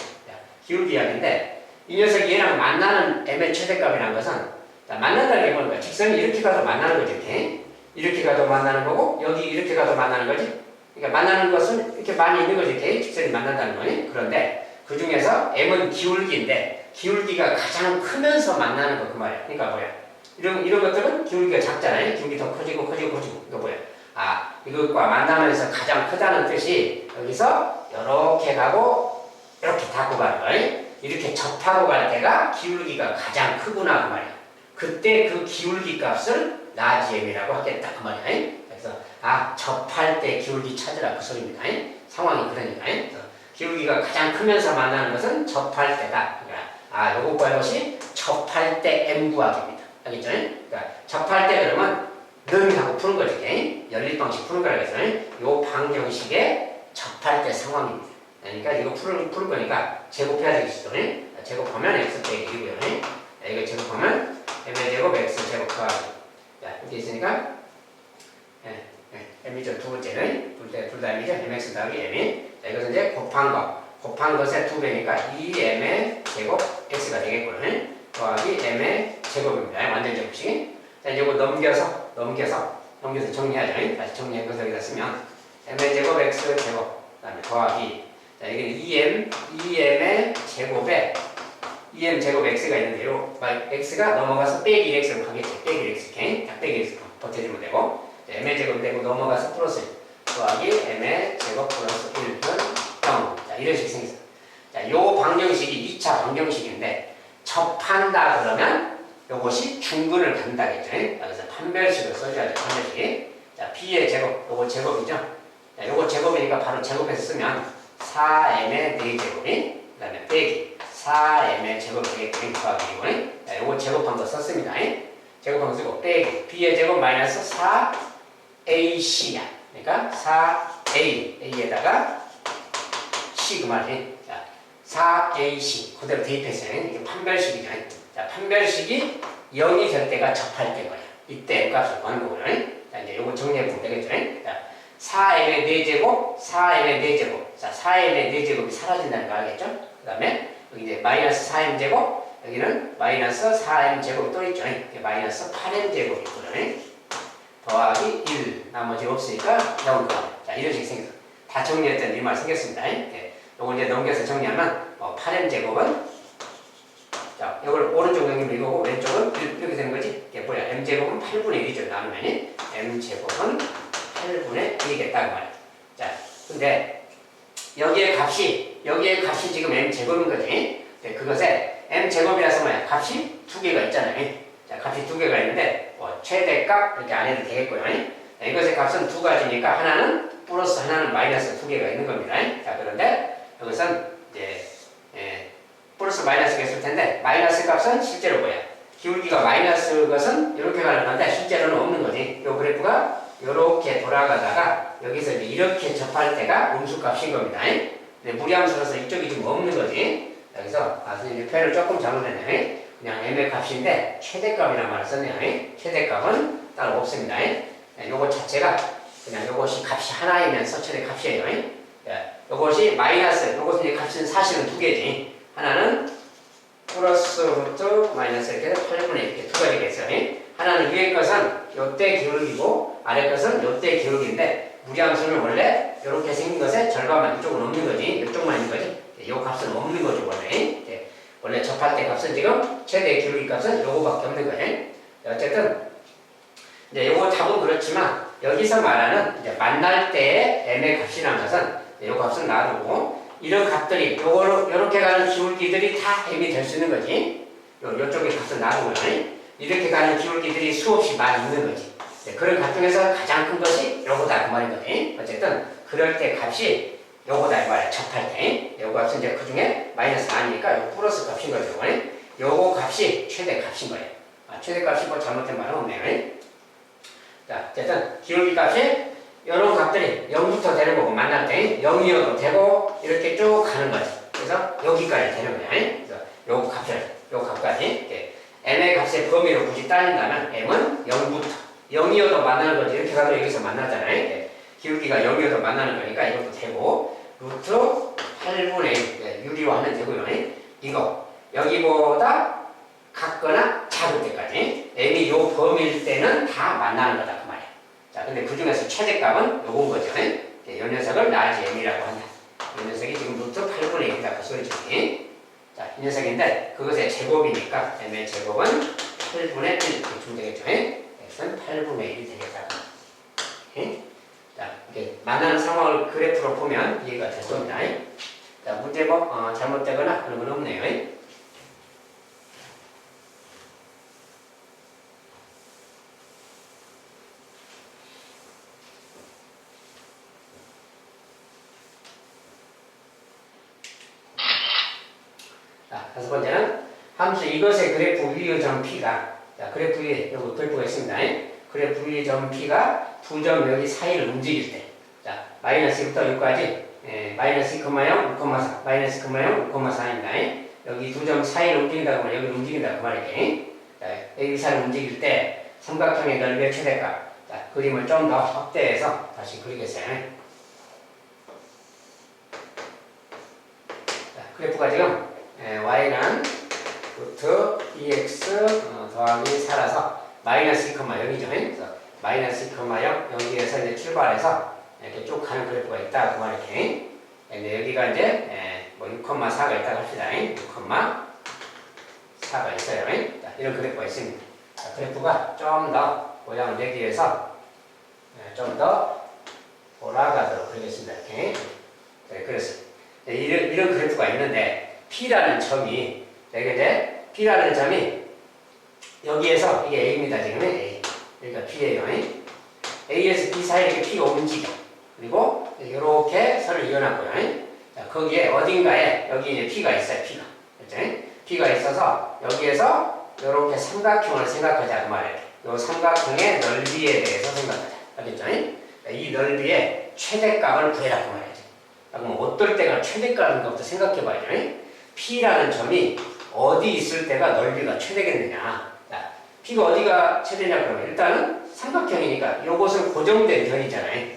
기울기 이야기인데 이 녀석이 얘랑 만나는 m의 최대값이라는 것은 자, 만난다는 게 뭘까? 직선이 이렇게 가도 만나는 거지. 이렇게 가도 만나는 거고 여기 이렇게 가도 만나는 거지. 그러니까 만나는 것은 이렇게 많이 있는 거지. 이렇게 직선이 만난다는 거니. 그런데 그 중에서 m은 기울기인데 기울기가 가장 크면서 만나는 거 그 말이야. 그러니까 뭐야? 이런 것들은 기울기가 작잖아요. 기울기 더 커지고. 이거 뭐야? 이것과 만나면서 가장 크다는 뜻이 여기서 이렇게 가고 이렇게 닫고 가는 거야. 이렇게 접하고 갈 때가 기울기가 가장 크구나 그 말이야. 그때 그 기울기 값을 라지 m이라고 하겠다 그 말이야. 그래서 접할 때 기울기 찾으라 그 소리입니다. 상황이 그러니까. 그래서 기울기가 가장 크면서 만나는 것은 접할 때다. 그러니까 요것과 이것이 접할 때 m 구하기입니다. 알겠죠? 그러니까 접할 때 그러면 는 하고 푸는 거지. 연립 방식 푸는 거라 해서 요 방정식의 접할 때 상황입니다. 그러니까 이거 풀 거니까 제곱해야 되겠죠. 제곱하면 x 빼기 1이고요. 이거 제곱하면 m의 제곱 x 제곱 더하기. 자, 이렇게 있으니까 m이죠. 두 번째는 둘 다 m이죠. mx 더하기 m이. 자, 이것은 이제 곱한 것의 2배니까 2m의 제곱 x가 되겠고요. 더하기 m의 제곱입니다. 완전 제곱식. 자, 이제 이거 넘겨서 정리하죠. 다시 정리한 것을 여기다 쓰면 m의 제곱 x 제곱 그다음에 더하기. 자, 이게 2m의 제곱에 2m 제곱 x가 있는데요. x가 넘어가서 빼기 1x로 가겠죠. 빼기 1x 이렇게. 빼기 1x 버텨주면 되고. m의 제곱 되고 넘어가서 플러스 1 더하기 m의 제곱 플러스 1은 0. 자, 이런 식이 생겼어. 자, 요 방정식이 2차 방정식인데 접한다 그러면 요것이 중근을 간다겠죠. 그래서 판별식을 써줘야죠. 판별식. 자, b의 제곱, 요거 제곱이죠. 자, 요거 제곱이니까 바로 제곱해서 쓰면 4m의 4제곱이 그 다음에 빼기 4m의 제곱이 되겠고 더하기고. 자, 요거 제곱한 거 썼습니다. 제곱한 거 쓰고 빼기 b의 제곱 마이너스 4ac야. 그러니까 4a에다가 c 그 말이. 자, 4ac 그대로 대입했어요. 이게 판별식이죠. 자, 판별식이 0이 될 때가 접할 때 거야. 이때 값을 구하는 거고요. 자, 이제 요거 정리해 보면 되겠죠. 자, 4m의 4제곱, 4m의 4제곱. 자, 4m의 4제곱이 사라진다는 거 알겠죠? 그 다음에 여기 이제 마이너스 4m 제곱, 여기는 마이너스 4m 제곱이 또 있죠. 마이너스 8m 제곱이 있거든요. 더하기 1, 나머지 없으니까 0. 자, 이런 식이 생겼어. 다 정리했더니 이 말 생겼습니다. 요거 이제 넘겨서 정리하면 8m 제곱은 자, 이걸 오른쪽 넘기면 이거고 왼쪽은 이렇게 되는 거지. 이게 뭐야? m 제곱은 8분의 1이죠. 나누면 m 제곱은 8분의 1이겠다 그 말이야. 자, 근데 여기에 값이 지금 m 제곱인 거지. 그것에 m 제곱이라서 뭐야? 값이 두 개가 있잖아요. 자, 값이 두 개가 있는데 최대값 이렇게 안 해도 되겠고요. 자, 이것의 값은 두 가지니까 하나는 플러스 하나는 마이너스 두 개가 있는 겁니다. 자, 그런데 여기선 이제 플러스 마이너스가 있을 텐데 마이너스 값은 실제로 뭐야? 기울기가 마이너스 것은 이렇게 가는 건데 실제로는 없는 거지. 이 그래프가 이렇게 돌아가다가 여기서 이제 이렇게 접할 때가 음수값인 겁니다. 근데 무리함수라서 이쪽이 지금 없는 거지. 여기서 선생님 표현을 조금 잘못했네. 그냥 m의 값인데 최대값이라는 말을 썼네요. 최대값은 따로 없습니다. 요거 자체가 그냥 요것이 값이 하나이면서 최대값이에요. 요것이 마이너스, 요것은 이제 값은 사실은 두 개지. 하나는 플러스 루트 마이너스 이렇게 8분의 이렇게 두 가지겠어요. 하나는 위에 것은 요때 기울기고 아래 것은 요때 기울기인데 무리함수는 원래 이렇게 생긴 것에 절반만 이쪽은 없는 거지. 이쪽만 있는 거지. 요 값은 없는 거죠 원래. 원래 접할 때 값은 지금 최대 기울기 값은 요거밖에 없는 거예요. 어쨌든 이제 요거 답은 그렇지만 여기서 말하는 이제 만날 때의 m의 값이라는 것은 요 값은 놔두고 이런 값들이 요렇게 가는 기울기들이 다 m이 될 수 있는 거지. 요쪽에 값은 놔두고 이렇게 가는 기울기들이 수없이 많이 있는 거지. 그런 값 중에서 가장 큰 것이 요거다 그 말인 거지. 어쨌든 그럴 때 값이 요거다 이 말이야. 접할 때 요거 값은 이제 그 중에 마이너스가 아니니까 요 플러스 값인 거죠. 요거 값이 최대 값인 거예요. 최대 값이 뭐 잘못된 말은 없네요. 자, 어쨌든 기울기 값이 이런 값들이 0부터 되는 거고 만날 때 0이어도 되고 이렇게 쭉 가는 거지. 그래서 여기까지 되는 거야. 그래서 요 값까지 m의 값의 범위로 굳이 따진다면 m은 0부터 0이어도 만나는 거지. 이렇게 가도 여기서 만나잖아요. 기울기가 0이어도 만나는 거니까 이것도 되고 루트 8분의 1 유리화하면 되고요. 이거 여기보다 같거나 작을 때까지 m이 요 범위일 때는 다 만나는 거다 그 말이야. 자, 근데 그 중에서 최대값은 요건 거죠. 이 녀석을 라지 m이라고 한다. 이 녀석이 지금 루트 8분의 1이다 그 소리죠. 자, 이 녀석인데 그것의 제곱이니까 m의 제곱은 8분의 1 이렇게 주면 되겠죠. x는 8분의 1이 되겠다. 자, 이렇게 만나는 상황을 그래프로 보면 이해가 될 겁니다. 자, 문제 뭐 잘못되거나 그런 건 없네요. 자, 다섯 번째는 함수 이것의 그래프 위의 점 P가 자, 그래프 위에 여기 그래프가 있습니다. 그래프 위의 점 P가 두 점 여기 사이를 움직일 때 자, 마이너스 1부터 6까지 마이너스 2,0, 6,4 마이너스 2,0, 6,4입니다. 여기 두 점 사이를 움직인다고 하면 여기 움직인다고 말이지. 자, 여기 사이를 움직일 때 삼각형의 넓이의 최대값 자, 그림을 좀 더 확대해서 다시 그리겠어요. 자, 그래프가 지금 y는 루트 2x 더하기 4라서 마이너스 2, 여기죠. 그래서 마이너스 2, 0 여기에서 이제 출발해서 이렇게 쭉 가는 그래프가 있다 그 말이지. 근데 여기가 이제 뭐 6,4가 있다고 합시다. 6,4가 있어요. 자, 이런 그래프가 있습니다. 자, 그래프가 좀 더 모양을 내기 위해서 좀 더 올라가도록 하겠습니다. 이렇게. 네, 그래서 이런 그래프가 있는데 P라는 점이 이제 P라는 점이 여기에서 이게 A입니다. 지금 A. 여기가 P예요. A에서 B 사이에 이렇게 P가 움직여. 그리고 이렇게 선을 이어놨고요. 자, 거기에 어딘가에 여기 이제 P가 있어요. P가. 그렇죠? P가 있어서 여기에서 이렇게 삼각형을 생각하자 그 말이에요. 이 삼각형의 넓이에 대해서 생각하자. 알겠죠? 이 넓이의 최대값을 구해라 그 말이에요. 그럼 어떨 때가 최대값인가부터 생각해봐야죠. P라는 점이 어디 있을 때가 넓이가 최대겠느냐. 자, P가 어디가 최대냐 그러면 일단은 삼각형이니까 이것은 고정된 변이잖아요.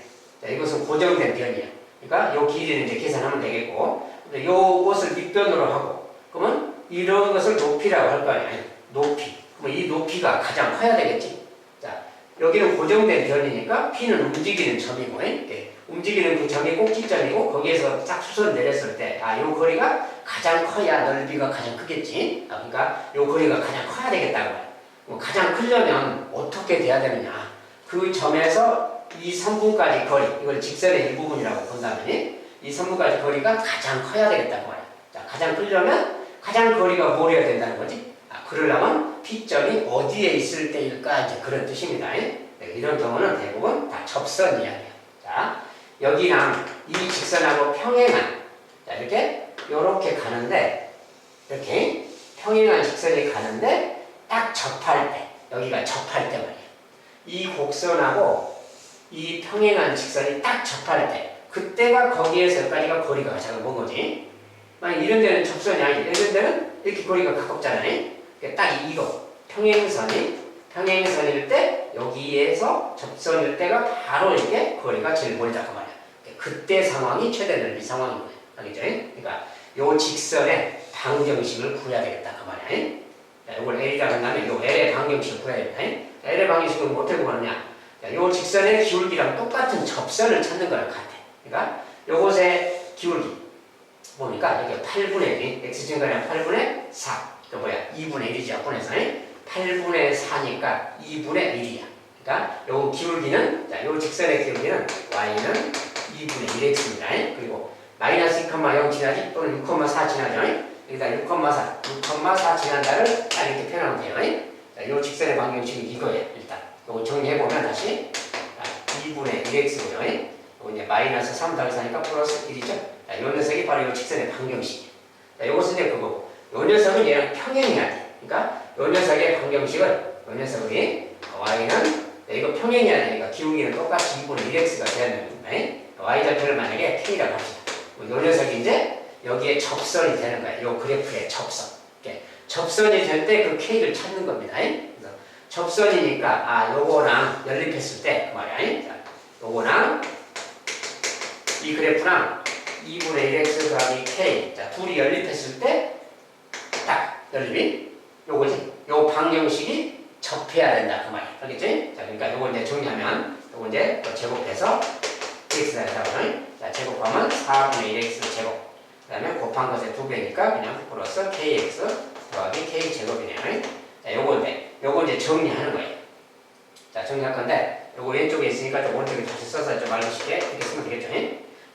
자, 이것은 고정된 변이야. 그러니까 이 길이는 이제 계산하면 되겠고, 근데 이것을 밑변으로 하고, 그러면 이런 것을 높이라고 할 거 아니에요. 높이. 그럼 이 높이가 가장 커야 되겠지. 자, 여기는 고정된 변이니까 P는 움직이는 점이고, 움직이는 그 점이 꼭지점이고 거기에서 딱 수선 내렸을 때 요 거리가 가장 커야 넓이가 가장 크겠지. 그러니까 요 거리가 가장 커야 되겠다고 해요. 가장 크려면 어떻게 돼야 되느냐. 그 점에서 이 선분까지 거리, 이걸 직선의 일부분이라고 본다면 이 선분까지 거리가 가장 커야 되겠다고 말이야. 자, 가장 크려면 가장 거리가 뭐래야 된다는 거지. 그러려면 P점이 어디에 있을 때일까 이제 그런 뜻입니다. 이런 경우는 대부분 다 접선 이야기야. 자, 여기랑 이 직선하고 평행한 자 이렇게 가는데 이렇게 평행한 직선이 가는데 딱 접할 때 여기가 접할 때 말이야. 이 곡선하고 이 평행한 직선이 딱 접할 때 그때가 거기에서 여기까지가 거리가 가장 먼 거지. 만약 이런 데는 접선이 아니지. 이런 데는 이렇게 거리가 가깝잖아요. 딱 이거 평행선일 때 여기에서 접선일 때가 바로 이렇게 거리가 제일 멀다고 말이야. 그때 상황이 최대 넓이 상황인 거야. 알겠죠? 그러니까 요 직선의 방정식을 구해야 되겠다 그 말이야. 자, 이걸 L이라고 한다면 요 L의 방정식을 구해야 되겠다. L의 방정식은 어떻게 구하느냐? 자, 요 직선의 기울기랑 똑같은 접선을 찾는 거랑 같아. 그러니까 요것의 기울기 보니까 여기 8분의 1, x증가량 8분의 4. 또 뭐야? 2분의 1이지 약분해서 8분의 4니까 2분의 1이야. 그러니까 요 기울기는 자, 요 직선의 기울기는 y는 2분의 1x입니다. 그리고 마이너스 2,0 지나지 또는 6,4 지나죠. 여기다 6,4 지난다를 딱 이렇게 표현하면 돼요. 자, 요 직선의 방정식이 이거예요. 일단 요거 정리해보면 다시 2분의 1x고요. 요거 이제 마이너스 3 더하기 4니까 플러스 1이죠. 자, 요 녀석이 바로 요 직선의 방정식이에요. 자, 요것은 이제 그거고 요 녀석은 얘랑 평행해야 돼. 그러니까 요 녀석의 방정식은 요 녀석이 y는 이거 평행해야 되니까 기울기는 똑같이 2분의 1x가 돼야 되는 겁니다. y좌표를 만약에 k라고 합시다. 요 녀석이 이제 여기에 접선이 되는 거예요. 요 그래프의 접선. 이렇게 접선이 될 때 그 k를 찾는 겁니다. 그래서 접선이니까 요거랑 연립했을 때 그 말이야. 자, 요거랑 이 그래프랑 2분의 1x 더하기 k 자 둘이 연립했을 때 딱 연립이 요거지. 요 방정식이 접해야 된다 그 말이야. 알겠지? 자 그러니까 요거 이제 정리하면 요거 이제 제곱해서 x가 되다보면 자 제곱하면 4분의 1x 제곱 그 다음에 곱한 것의 2배니까 그냥 플러스 kx 더하기 k 제곱이네요. 자 요건데 요거 이제 정리하는 거예요. 자 정리할 건데 요거 왼쪽에 있으니까 좀 오른쪽에 다시 써서 좀 알기 쉽게 이렇게 쓰면 되겠죠.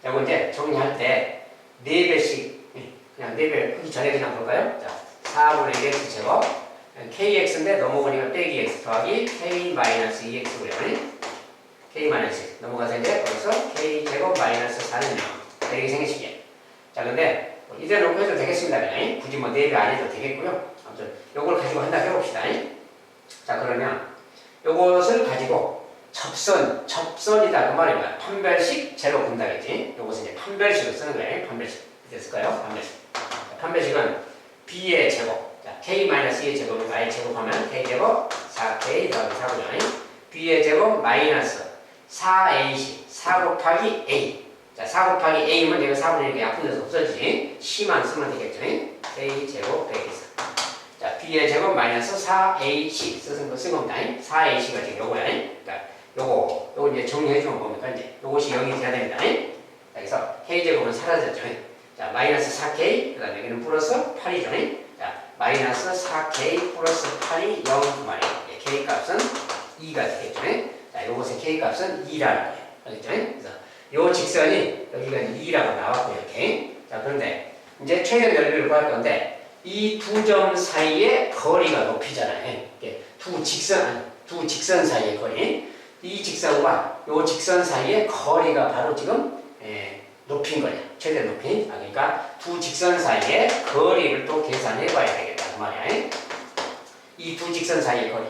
자 요거 이제 정리할 때 4배씩 그냥 4배 하기 전에 그냥 볼까요? 자 4분의 1x 제곱 kx인데 넘어가니까 빼기 x 더하기 k-2x고요. k-x 넘어가서 이제 벌써 k제곱 마이너스 4는 0 이렇게 생기시게. 자 근데 이대로 놓고 해도 되겠습니다. 그냥 굳이 뭐 4배 안 해도 되겠고요. 아무튼 요걸 가지고 한다 해봅시다. 자 그러면 요것을 가지고 접선이다 그 말이야. 판별식 제로 분다겠지. 요것은 이제 판별식을 쓰는 거예요. 판별식 됐을까요? 판별식은 b의 제곱 자, k-2의 제곱을 y 제곱하면 k제곱 4k 더하기 4분의 b의 제곱 마이너스 4ac 4 곱하기 a 자 4 곱하기 a면 내가 4분의 1이 약분돼서 없어지지 c만 쓰면 되겠죠. a 제곱 빼기 4 자 b의 제곱 마이너스 4ac 쓴 겁니다. 4ac가 지금 요거야. 그러니까 요거 이제 정리해주면 뭡니까 이제 요것이 0이 돼야 됩니다. 자, 그래서 k제곱은 사라졌죠. 자 마이너스 4k 그 다음에 여기는 플러스 8이죠. 자 마이너스 4k 플러스 8이 0 그 말이에요. k 값은 2가 되겠죠. 자 요것의 k 값은 2라는 거예요. 알겠죠? 그래서 요 직선이 여기가 2라고 나왔고요. 이렇게. 자 그런데 이제 최대 넓이를 구할 건데 이 두 점 사이의 거리가 높이잖아요. 두 직선 사이의 거리. 이 직선과 요 직선 사이의 거리가 바로 지금 높인 거예요. 최대 높이. 그러니까 두 직선 사이의 거리를 또 계산해 봐야 되겠다. 그 말이야. 이 두 직선 사이의 거리.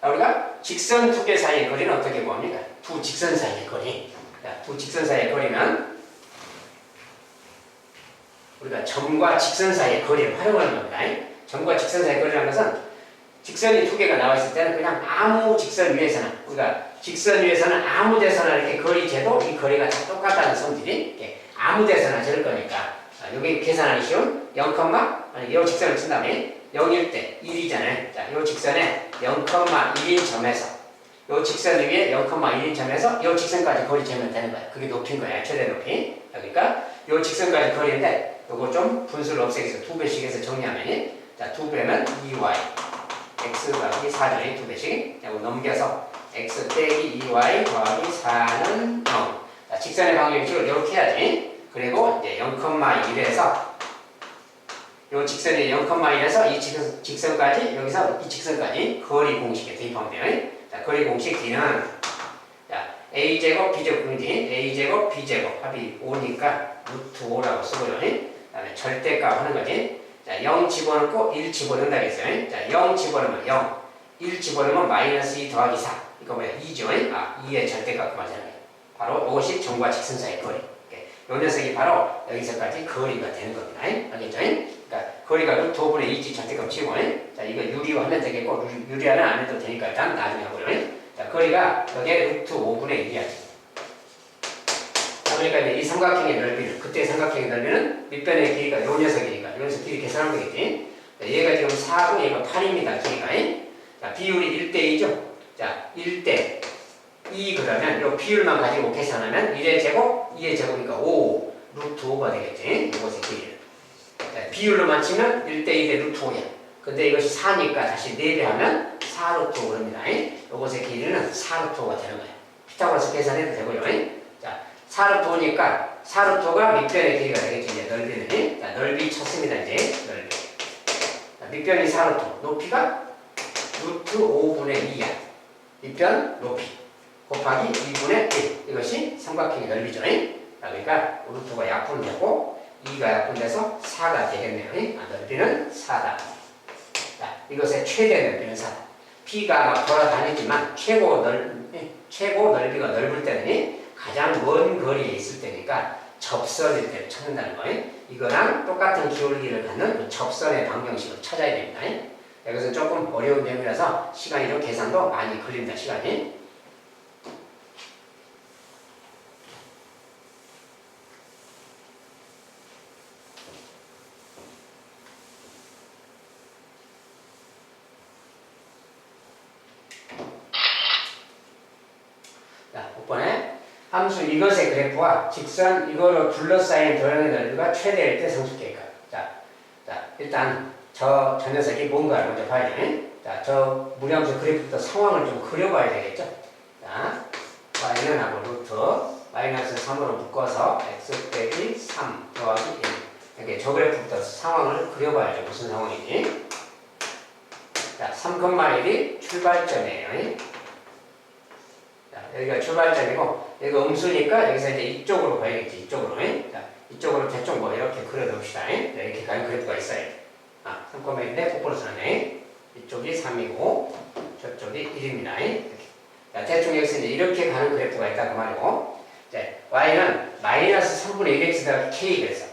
우리가 직선 두 개 사이의 거리는 어떻게 구합니까? 두 직선 사이의 거리. 자, 두 직선 사이의 거리는 우리가 점과 직선 사이의 거리를 활용하는 겁니다. 점과 직선 사이의 거리라는 것은 직선이 두 개가 나와 있을 때는 그냥 아무 직선 위에서나 우리가 직선 위에서는 아무 데서나 이렇게 거리 재도 이 거리가 다 똑같다는 성질이 이렇게 아무 데서나 재를 거니까 여기 계산하기 쉬운 0, 아니 이 직선을 친 다음에 0일 때 1이잖아요. 자, 이 직선에 0,1인 점에서 이 직선 위에 0,1인 점에서 이 직선까지 거리 재면 되는 거야. 그게 높인 거야. 최대 높이. 그러니까 이 직선까지 거리인데 요거 좀 분수를 없애기 위해서 2배씩 해서 정리하면 자 2배면 2y x 더하기 4죠. 2배씩. 자, 넘겨서 x 빼기 2y 더하기 4는 0. 자, 직선의 방정식을 이렇게 해야지. 그리고 이제 0,1에서 요 직선이 0,1에서 이 직선까지 여기서 이 직선까지 거리 공식에 대입하면 돼요. 자, 거리 공식 D는 자, a제곱 b제곱이지. a제곱 b제곱 합이 5니까 루트 5라고 쓰고요. 그 다음에 절대값 하는 거지. 자, 0 집어넣고 1 집어넣는다 했어요. 자, 0 집어넣으면 0, 1 집어넣으면 마이너스 2 더하기 4. 이거 뭐야? 2죠. 2의 절대값 그만이잖아요. 바로 이것이 점과 직선 사이의 거리. 이 녀석이 바로 여기서까지 거리가 되는 겁니다. 알겠죠? 그러니까 거리가 루트 5분의 2지 절대값 치고. 자, 이거 유리로 하면 되겠고, 유리화는 안 해도 되니까 일단 나중에 하고요. 자, 거리가 여기에 루트 5분의 1이야. 자, 그러니까 이제 이 삼각형의 넓이는, 그때 삼각형의 넓이는 밑변의 길이가 요 녀석이니까, 요 녀석 길이 계산하면 되겠지. 자, 얘가 지금 4고 얘가 8입니다. 길이가. 자, 비율이 1대2죠. 자, 1대 2 그러면 요 비율만 가지고 계산하면 1의 제곱, 2의 제곱이니까 5, 루트 5가 되겠지. 이것의 길이는. 자, 비율로만 치면 1대1의 루트 5야. 근데 이것이 4니까 다시 4배 하면 4 루트 5 그럽니다. 이것의 길이는 4 루트 5가 되는 거예요. 피타고라스 계산해도 되고요. 자, 4 루트 5니까 4 루트 5가 밑변의 길이가 되겠지. 이제 넓이는. 자, 넓이 쳤습니다. 이제 넓이. 자, 밑변이 4 루트 5, 높이가 루트 5분의 2야. 밑변 높이 곱하기 2분의 1. 이것이 삼각형의 넓이죠. 자, 그러니까 루트가 약분되고 2가 약분돼서 4가 되겠네요. 넓이는 4다. 자, 이것의 최대 넓이는 4다. P가 막 돌아다니지만 최고 넓이가 넓을 때는 가장 먼 거리에 있을 때니까 접선일 때를 찾는다는 거예요. 이거랑 똑같은 기울기를 갖는 그 접선의 방정식을 찾아야 됩니다. 이것은 조금 어려운 내용이라서 시간이 좀 계산도 많이 걸립니다. 시간이. 자, 6번에 함수 이것의 그래프와 직선 이거로 둘러싸인 도형의 넓이가 최대일 때 성숙계획. 자, 일단 저 녀석이 뭔가를 먼저 봐야 돼. 자, 저 무리함수 그래프부터 상황을 좀 그려봐야 되겠죠. 자, y는 하고 루트 마이너스 3으로 묶어서 x 빼기 3 더하기 1. 이렇게 저 그래프부터 상황을 그려봐야죠. 무슨 상황이지? 자, 3,1이 출발점이에요. 자, 여기가 출발점이고 여기가 음수니까 여기서 이제 이쪽으로 가야겠지. 이쪽으로. 자, 이쪽으로 대충 뭐 이렇게 그려놓읍시다. 이렇게 가는 그래프가 있어요. 3,1인데 거꾸로 쓰네. 이쪽이 3이고 저쪽이 1입니다. 이렇게. 자, 대충 여기서 이제 이렇게 가는 그래프가 있다 그 말이고. 자, y는 마이너스 3분의 1x 더하기 k 그래서.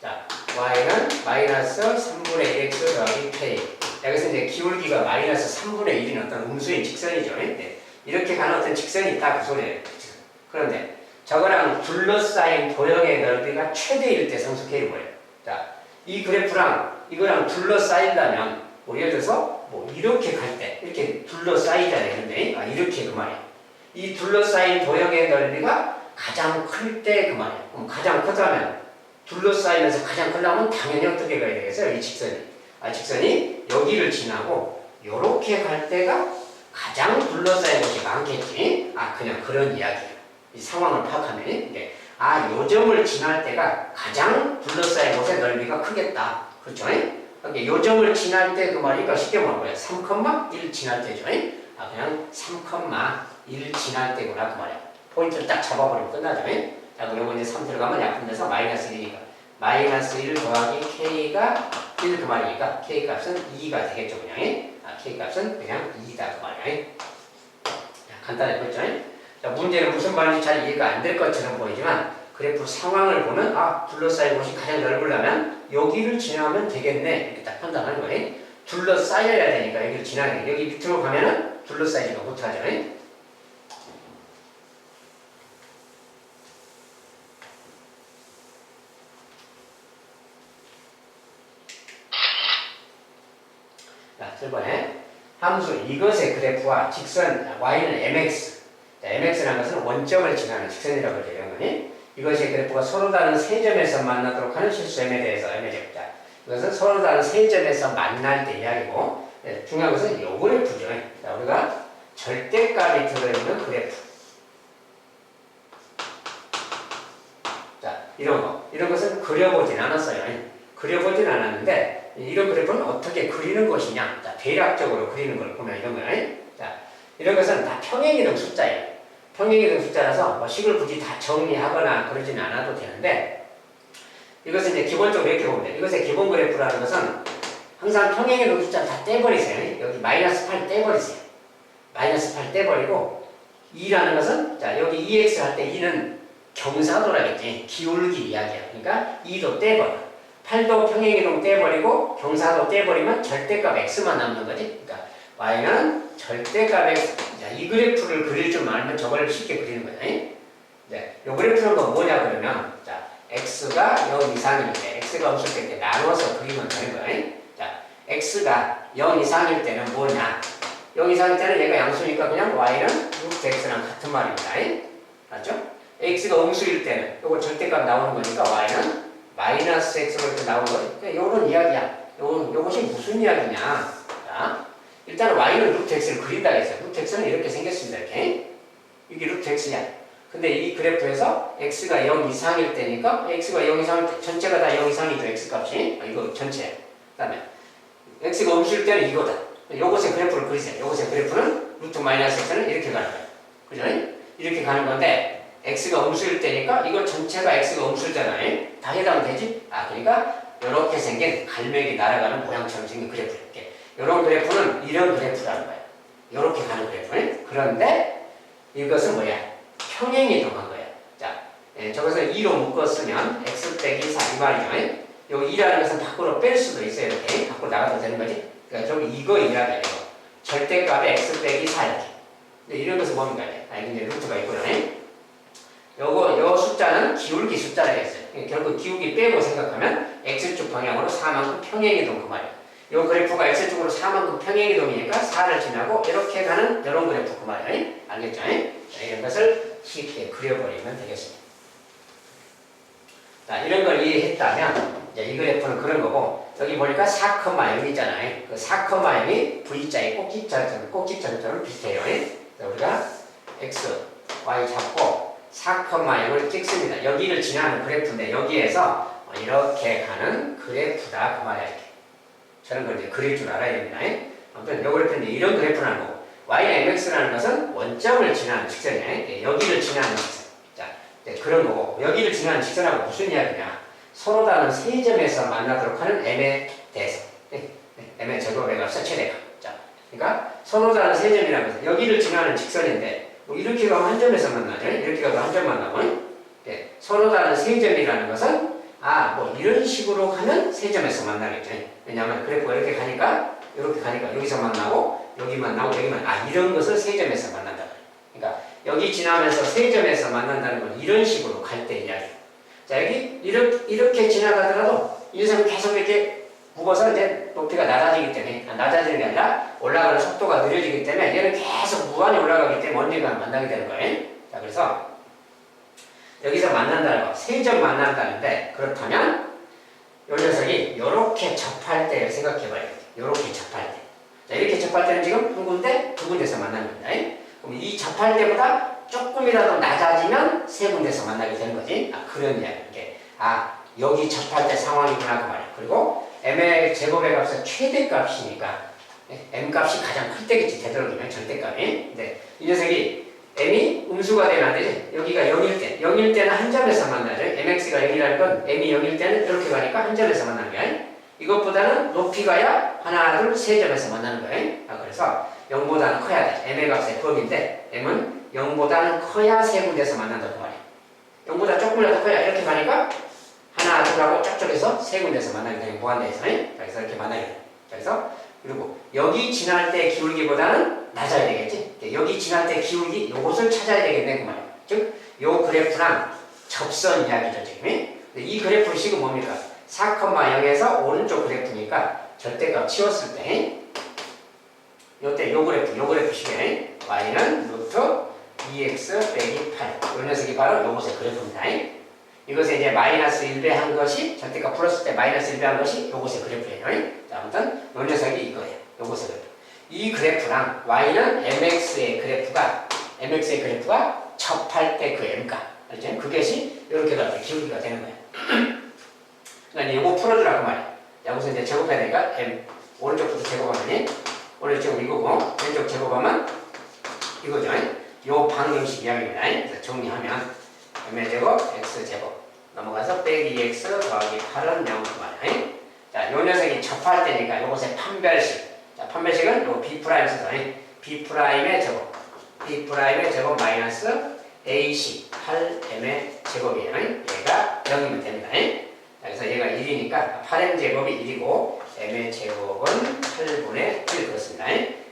자, y는 마이너스 3분의 1x 더하기 k. 여기서 이제 기울기가 마이너스 3분의 1인 어떤 음수인 직선이죠. 네. 이렇게 가는 어떤 직선이 있다 그 소리예요. 그런데 저거랑 둘러싸인 도형의 넓이가 최대일 때 성숙해요 뭐예요? 자, 이 그래프랑 이거랑 둘러싸인다면 뭐 예를 들어서 뭐 이렇게 갈 때 이렇게 둘러싸이잖아요. 근데 이렇게 그 말이에요. 이 둘러싸인 도형의 넓이가 가장 클 때 그 말이에요. 그럼 가장 크다면 둘러싸이면서 가장 크려면 당연히 어떻게 가야 되겠어요? 이 직선이. 직선이 여기를 지나고 요렇게 갈 때가 가장 둘러싸인 곳이 많겠지. 그냥 그런 이야기예요. 이 상황을 파악하면 이게 요 점을 지날 때가 가장 둘러싸인 곳의 넓이가 크겠다. 그렇죠? 그러니까 요 점을 지날 때 그 말이니까 쉽게 말하면 뭐야? 3,1 지날 때죠. 그냥 3,1 지날 때구나 그 말이야. 포인트를 딱 잡아버리면 끝나죠. 자, 그리고 이제 3 들어가면 약분돼서 마이너스 1이니까 마이너스 1 더하기 k가 1 그 말이니까 k 값은 2가 되겠죠. 그냥 k 값은 그냥 2다 그 말이야. 간단해 보였죠? 자, 문제는 무슨 말인지 잘 이해가 안 될 것처럼 보이지만 그래프 상황을 보면 둘러싸인 곳이 가장 넓으려면 여기를 지나면 되겠네 이렇게 딱 판단하는 거예요. 둘러싸여야 되니까 여기를 지나는 거예요. 여기 밑으로 가면은 둘러싸이지가 못하죠. 자, 7번에 함수 이것의 그래프와 직선 y는 mx. 자, mx라는 것은 원점을 지나는 직선이라고 그러죠. 이것의 그래프가 서로 다른 세 점에서 만나도록 하는 실수m에 대해서 m의 제곱자. 이것은 서로 다른 세 점에서 만날 때 이야기고, 중요한 것은 이 그래프죠. 자, 우리가 절대값이 들어있는 그래프. 자, 이런 것은 그려보진 않았어요. 그려보진 않았는데 이런 그래프는 어떻게 그리는 것이냐. 자, 대략적으로 그리는 걸 보면 이런 거예요. 자, 이런 것은 다 평행이동 숫자예요. 평행이동 숫자라서 뭐 식을 굳이 다 정리하거나 그러지는 않아도 되는데 이것은 이제 기본적으로 이렇게 보면 돼요. 이것의 기본 그래프라는 것은 항상 평행이동 숫자 다 떼버리세요. 여기 마이너스 8 떼버리세요. 마이너스 8 떼버리고 2라는 것은 자 여기 2x 할 때 2는 경사도라겠지. 기울기 이야기야. 그러니까 2도 떼버려. 8도 평행이동 떼버리고 경사도 떼버리면 절대값 x만 남는 거지. 그러니까 y는 절대값 x. 자, 이 그래프를 그릴 줄 알면 저걸 쉽게 그리는 거야. 네, 이 그래프는 뭐냐 그러면 자 x가 0 이상일 때 x가 없을 때 이렇게 나눠서 그리면 되는 거야. 자 x가 0 이상일 때는 뭐냐? 0 이상일 때는 얘가 양수니까 그냥 y는 루트 x랑 같은 말입니다. 맞죠? x가 음수일 때는 이거 절대값 나오는 거니까 y는 마이너스 x로 이렇게 나오는 거지. 그러니까 요런 이야기야. 요것이 무슨 이야기냐? 자, 일단 y는 루트 x를 그린다 했어요. 루트 x는 이렇게 생겼습니다. 이렇게. 이게 루트 x야. 근데 이 그래프에서 x가 0 이상일 때니까 x가 0 이상일 때 전체가 다 0 이상이죠. x값이. 이거 전체야. 그 다음에 x가 음수일 때는 이거다. 요것의 그래프를 그리세요. 요것의 그래프는 루트 마이너스 x는 이렇게 가는 거예요. 그죠? 이렇게 가는 건데 x가 음수일 때니까 이거 전체가 x가 음수잖아요. 다 해당되지? 그러니까 이렇게 생긴 갈매기 날아가는 모양처럼 생긴 그래프. 이렇게. 이런 그래프는 이런 그래프라는 거예요. 이렇게 가는 그래프. 그런데 이것은 뭐야? 평행이동한 거예요. 자, 저것을 2로 묶었으면 x 빼기 4 이 말이죠. 요 2라는 것은 밖으로 뺄 수도 있어요. 이렇게 밖으로 나가도 되는 거지. 그러니까 저기 이거 이야기예요. 절대값에 x 빼기 4 이렇게. 근데 이런 것은 뭡니까? 이제 루트가 있고요. 요 숫자는 기울기 숫자라 했어요. 결국 기울기 빼고 생각하면 x축 방향으로 4만큼 평행이동 그 말이에요. 요 그래프가 x축으로 4만큼 평행이동이니까 4를 지나고 이렇게 가는 이런 그래프 그 말이에요. 알겠죠? 이런 것을 쉽게 그려버리면 되겠습니다. 자, 이런 걸 이해했다면 이제 이 그래프는 그런 거고 여기 보니까 4,0 있잖아요. 그 4,0이 V자의 꼭지점처럼 비슷해요. 그래서 우리가 x, y 잡고 4,0을 찍습니다. 여기를 지나는 그래프인데 여기에서 이렇게 가는 그래프다 그 말이야. 이렇게. 저런 걸 이제 그릴 줄 알아야 됩니다. 아무튼 이 그래프는 이런 그래프라는 거고 y/mx라는 것은 원점을 지나는 직선이에요. 여기를 지나는 직선. 자, 그런 거고 여기를 지나는 직선하고 무슨 이야기냐? 서로 다른 세 점에서 만나도록 하는 m의 대서. m의 제곱의 값과 최대값. 자, 그러니까 서로 다른 세 점이라는 것은 여기를 지나는 직선인데 뭐 이렇게 가면 한 점에서 만나죠. 이렇게 가면 한 점 만나면 서로 다른 세 점이라는 것은 뭐 이런 식으로 가면 세 점에서 만나겠죠. 왜냐하면 그래프가 이렇게 가니까 여기서 만나고 여기 만나고 여기 만나 이런 것을 세 점에서 만난다. 그러니까 여기 지나면서 세 점에서 만난다는 건 이런 식으로 갈 때 이야기. 자 여기 이렇게 지나가더라도 이 선 계속 이렇게 굽어서 이제 높이가 낮아지기 때문에 낮아지는 게 아니라 올라가는 속도가 느려지기 때문에 얘는 계속 무한히 올라가기 때문에 언젠가 만나게 되는 거예요. 자 그래서 여기서 만난다는 거, 세 점 만난다는데 그렇다면 이 녀석이 이렇게 접할 때를 생각해 봐야 돼요. 이렇게 접할 때. 자 이렇게 접할 때는 지금 한 군데, 두 군데서 만나는 겁니다. 그럼 이 접할 때보다 조금이라도 낮아지면 세 군데서 만나게 되는 거지. 그런 이야기. 이게 여기 접할 때 상황이구나 그 말이야. 그리고 m의 제곱의 값은 최대값이니까 m 값이 가장 클 때겠지. 되도록이면 절대값이. 근데 이 녀석이 m이 음수가 되면 안 되지. 여기가 0일 때는 한 점에서 만나죠. mx가 0이라는 건 m이 0일 때는 이렇게 가니까 한 점에서 만나는 거야. 이것보다는 높이 가야 하나, 둘, 세 점에서 만나는 거야. 그래서 0보다는 커야 돼. m의 값의 법인데 m은 0보다는 커야 세 군데서 만난다고 말이야. 0보다 조금이라도 커야 이렇게 가니까 하나, 둘 하고 쫙쫙해서 세 군데서 만나게 되는 무한대에서. 그래서 이렇게 만나게 돼. 그래서 그리고 여기 지날 때 기울기보다는 낮아야 되겠지. 여기 지날 때 기울기 요것을 찾아야 되겠네 그 말이야. 즉 요 그래프랑 접선 이야기죠 지금. 이 그래프 식은 뭡니까? 4,0에서 오른쪽 그래프니까 절대값 치웠을 때 요때 요 그래프 식에 y는 루트 2x 빼기 8. 요 녀석이 바로 요것의 그래프입니다. 이것에 이제 마이너스 1배 한 것이 절대값 풀었을 때 마이너스 1배 한 것이 요것의 그래프예요. 자, 아무튼 요 녀석이 이거예요. 요것의 그래프. 이 그래프랑 y는 mx의 그래프가 접할 때 그 m값. 알죠? 그것이 이렇게 가서 기울기가 되는 거예요. 그러니까 요거 풀어주라고 말이야. 여기서 이제 제곱해야 되니까 m 오른쪽부터 제곱하면 오른쪽 이거고 왼쪽 제곱하면 이거죠. 요 방정식 이야기입니다. 그래서 정리하면 m의 제곱 x 제곱 넘어가서 빼기 x 더하기 8은 0그만. 자, 요 녀석이 접할 때니까 요것의 판별식. 자, 판별식은 요 b 프라임 써서 b'의 제곱 b'의 제곱 마이너스 ac 8m의 제곱이에요. 얘가 0이면 됩니다. 자, 그래서 얘가 1이니까 8m 제곱이 1이고 m의 제곱은 8분의 1 그렇습니다.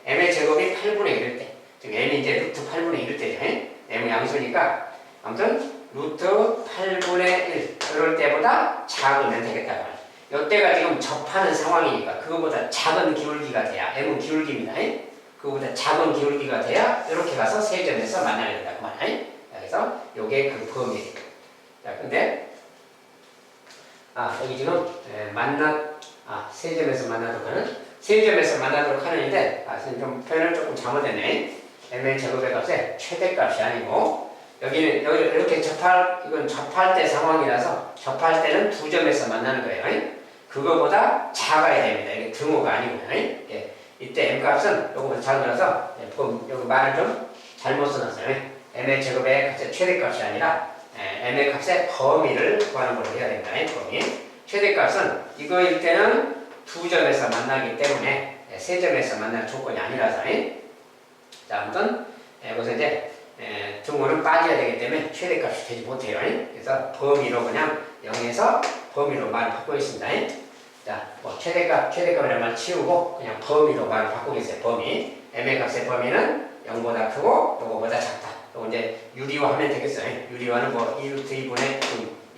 m의 제곱이 8분의 1일 때, 즉 m이 이제 루트 8분의 1일 때죠. m은 양수니까 아무튼 루트 8분의 1 이럴 때보다 작으면 되겠다. 이때가 지금 접하는 상황이니까 그거보다 작은 기울기가 돼야 m은 기울기입니다. 그거보다 작은 기울기가 돼야 이렇게 가서 세 점에서 만나게 된다. 그 말. 그래서 요게 그 범위예요. 자, 근데 여기 지금 세 점에서 만나도록 하는 세 점에서 만나도록 하는데 좀 표현을 조금 잘못했네. m의 제곱의 값의 최대값이 아니고 여기는 이렇게 이건 접할 때 상황이라서 접할 때는 두 점에서 만나는 거예요. 그거보다 작아야 됩니다. 이게 등호가 아니고요. 예. 이때 m 값은 요거보다 작아서 여기 말을 좀 잘못 써놨어요. m의 제곱의 값의 최대값이 아니라 m의 값의 범위를 구하는 걸로 해야 됩니다. 범위. 최대값은 이거일 때는 두 점에서 만나기 때문에 세 점에서 만날 조건이 아니라서. 자, 아무튼 여기서 이제 등호는 빠져야 되기 때문에 최대값이 되지 못해요. 그래서 범위로 그냥 0에서 범위로 말을 바꾸고 있습니다. 자, 뭐 최대값이라는 말 치우고 그냥 범위로 말을 바꾸겠어요. 범위. m의 값의 범위는 0보다 크고 요거보다 작다. 요거 이제 유리화하면 되겠어요. 유리화는 뭐 2루트 2분의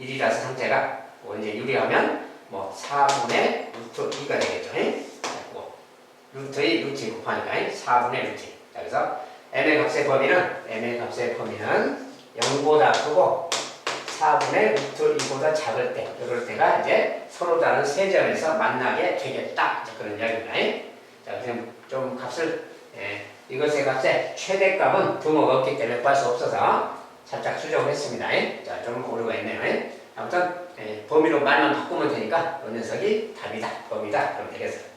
1이라서 상태가 뭐 이제 유리하면 뭐 4분의 루트 2가 되겠죠. 루트 2, 루트 2 곱하니까 4분의 루트 2. 자, 그래서 m의 값의 범위는 0보다 크고 4분의 루트 2보다 작을 때, 이럴 때가 이제 서로 다른 세 점에서 만나게 되겠다. 그런 이야기입니다. 자, 지금 좀 값을, 이것의 값의 최대값은 등호가 없기 때문에 구할 수 없어서 살짝 수정을 했습니다. 자, 좀 오류가 있네요. 아무튼, 범위로 말만 바꾸면 되니까 이 녀석이 답이다, 범위다. 그러면 되겠어요.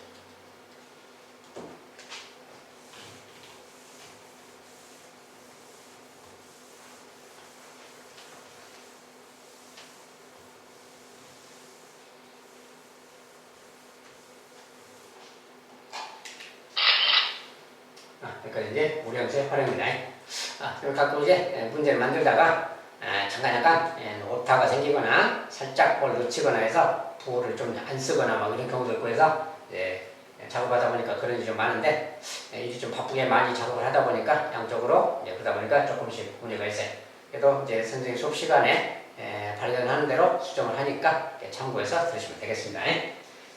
그러니까 이제 우량수의 활용입니다. 그럼 가끔 이제 문제를 만들다가 잠깐 오타가 생기거나 살짝 뭘 놓치거나 해서 부호를 좀 안 쓰거나 막 이런 경우도 있고 해서 작업하다 보니까 그런 일이 좀 많은데 이제 좀 바쁘게 많이 작업을 하다 보니까 양쪽으로 그러다 보니까 조금씩 문제가 있어요. 그래도 이제 선생님 수업 시간에 발견하는 대로 수정을 하니까 참고해서 들으시면 되겠습니다.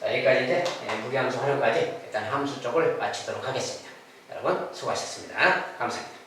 여기까지 이제 무리함수 활용까지 일단 함수 쪽을 마치도록 하겠습니다. 여러분 수고하셨습니다. 감사합니다.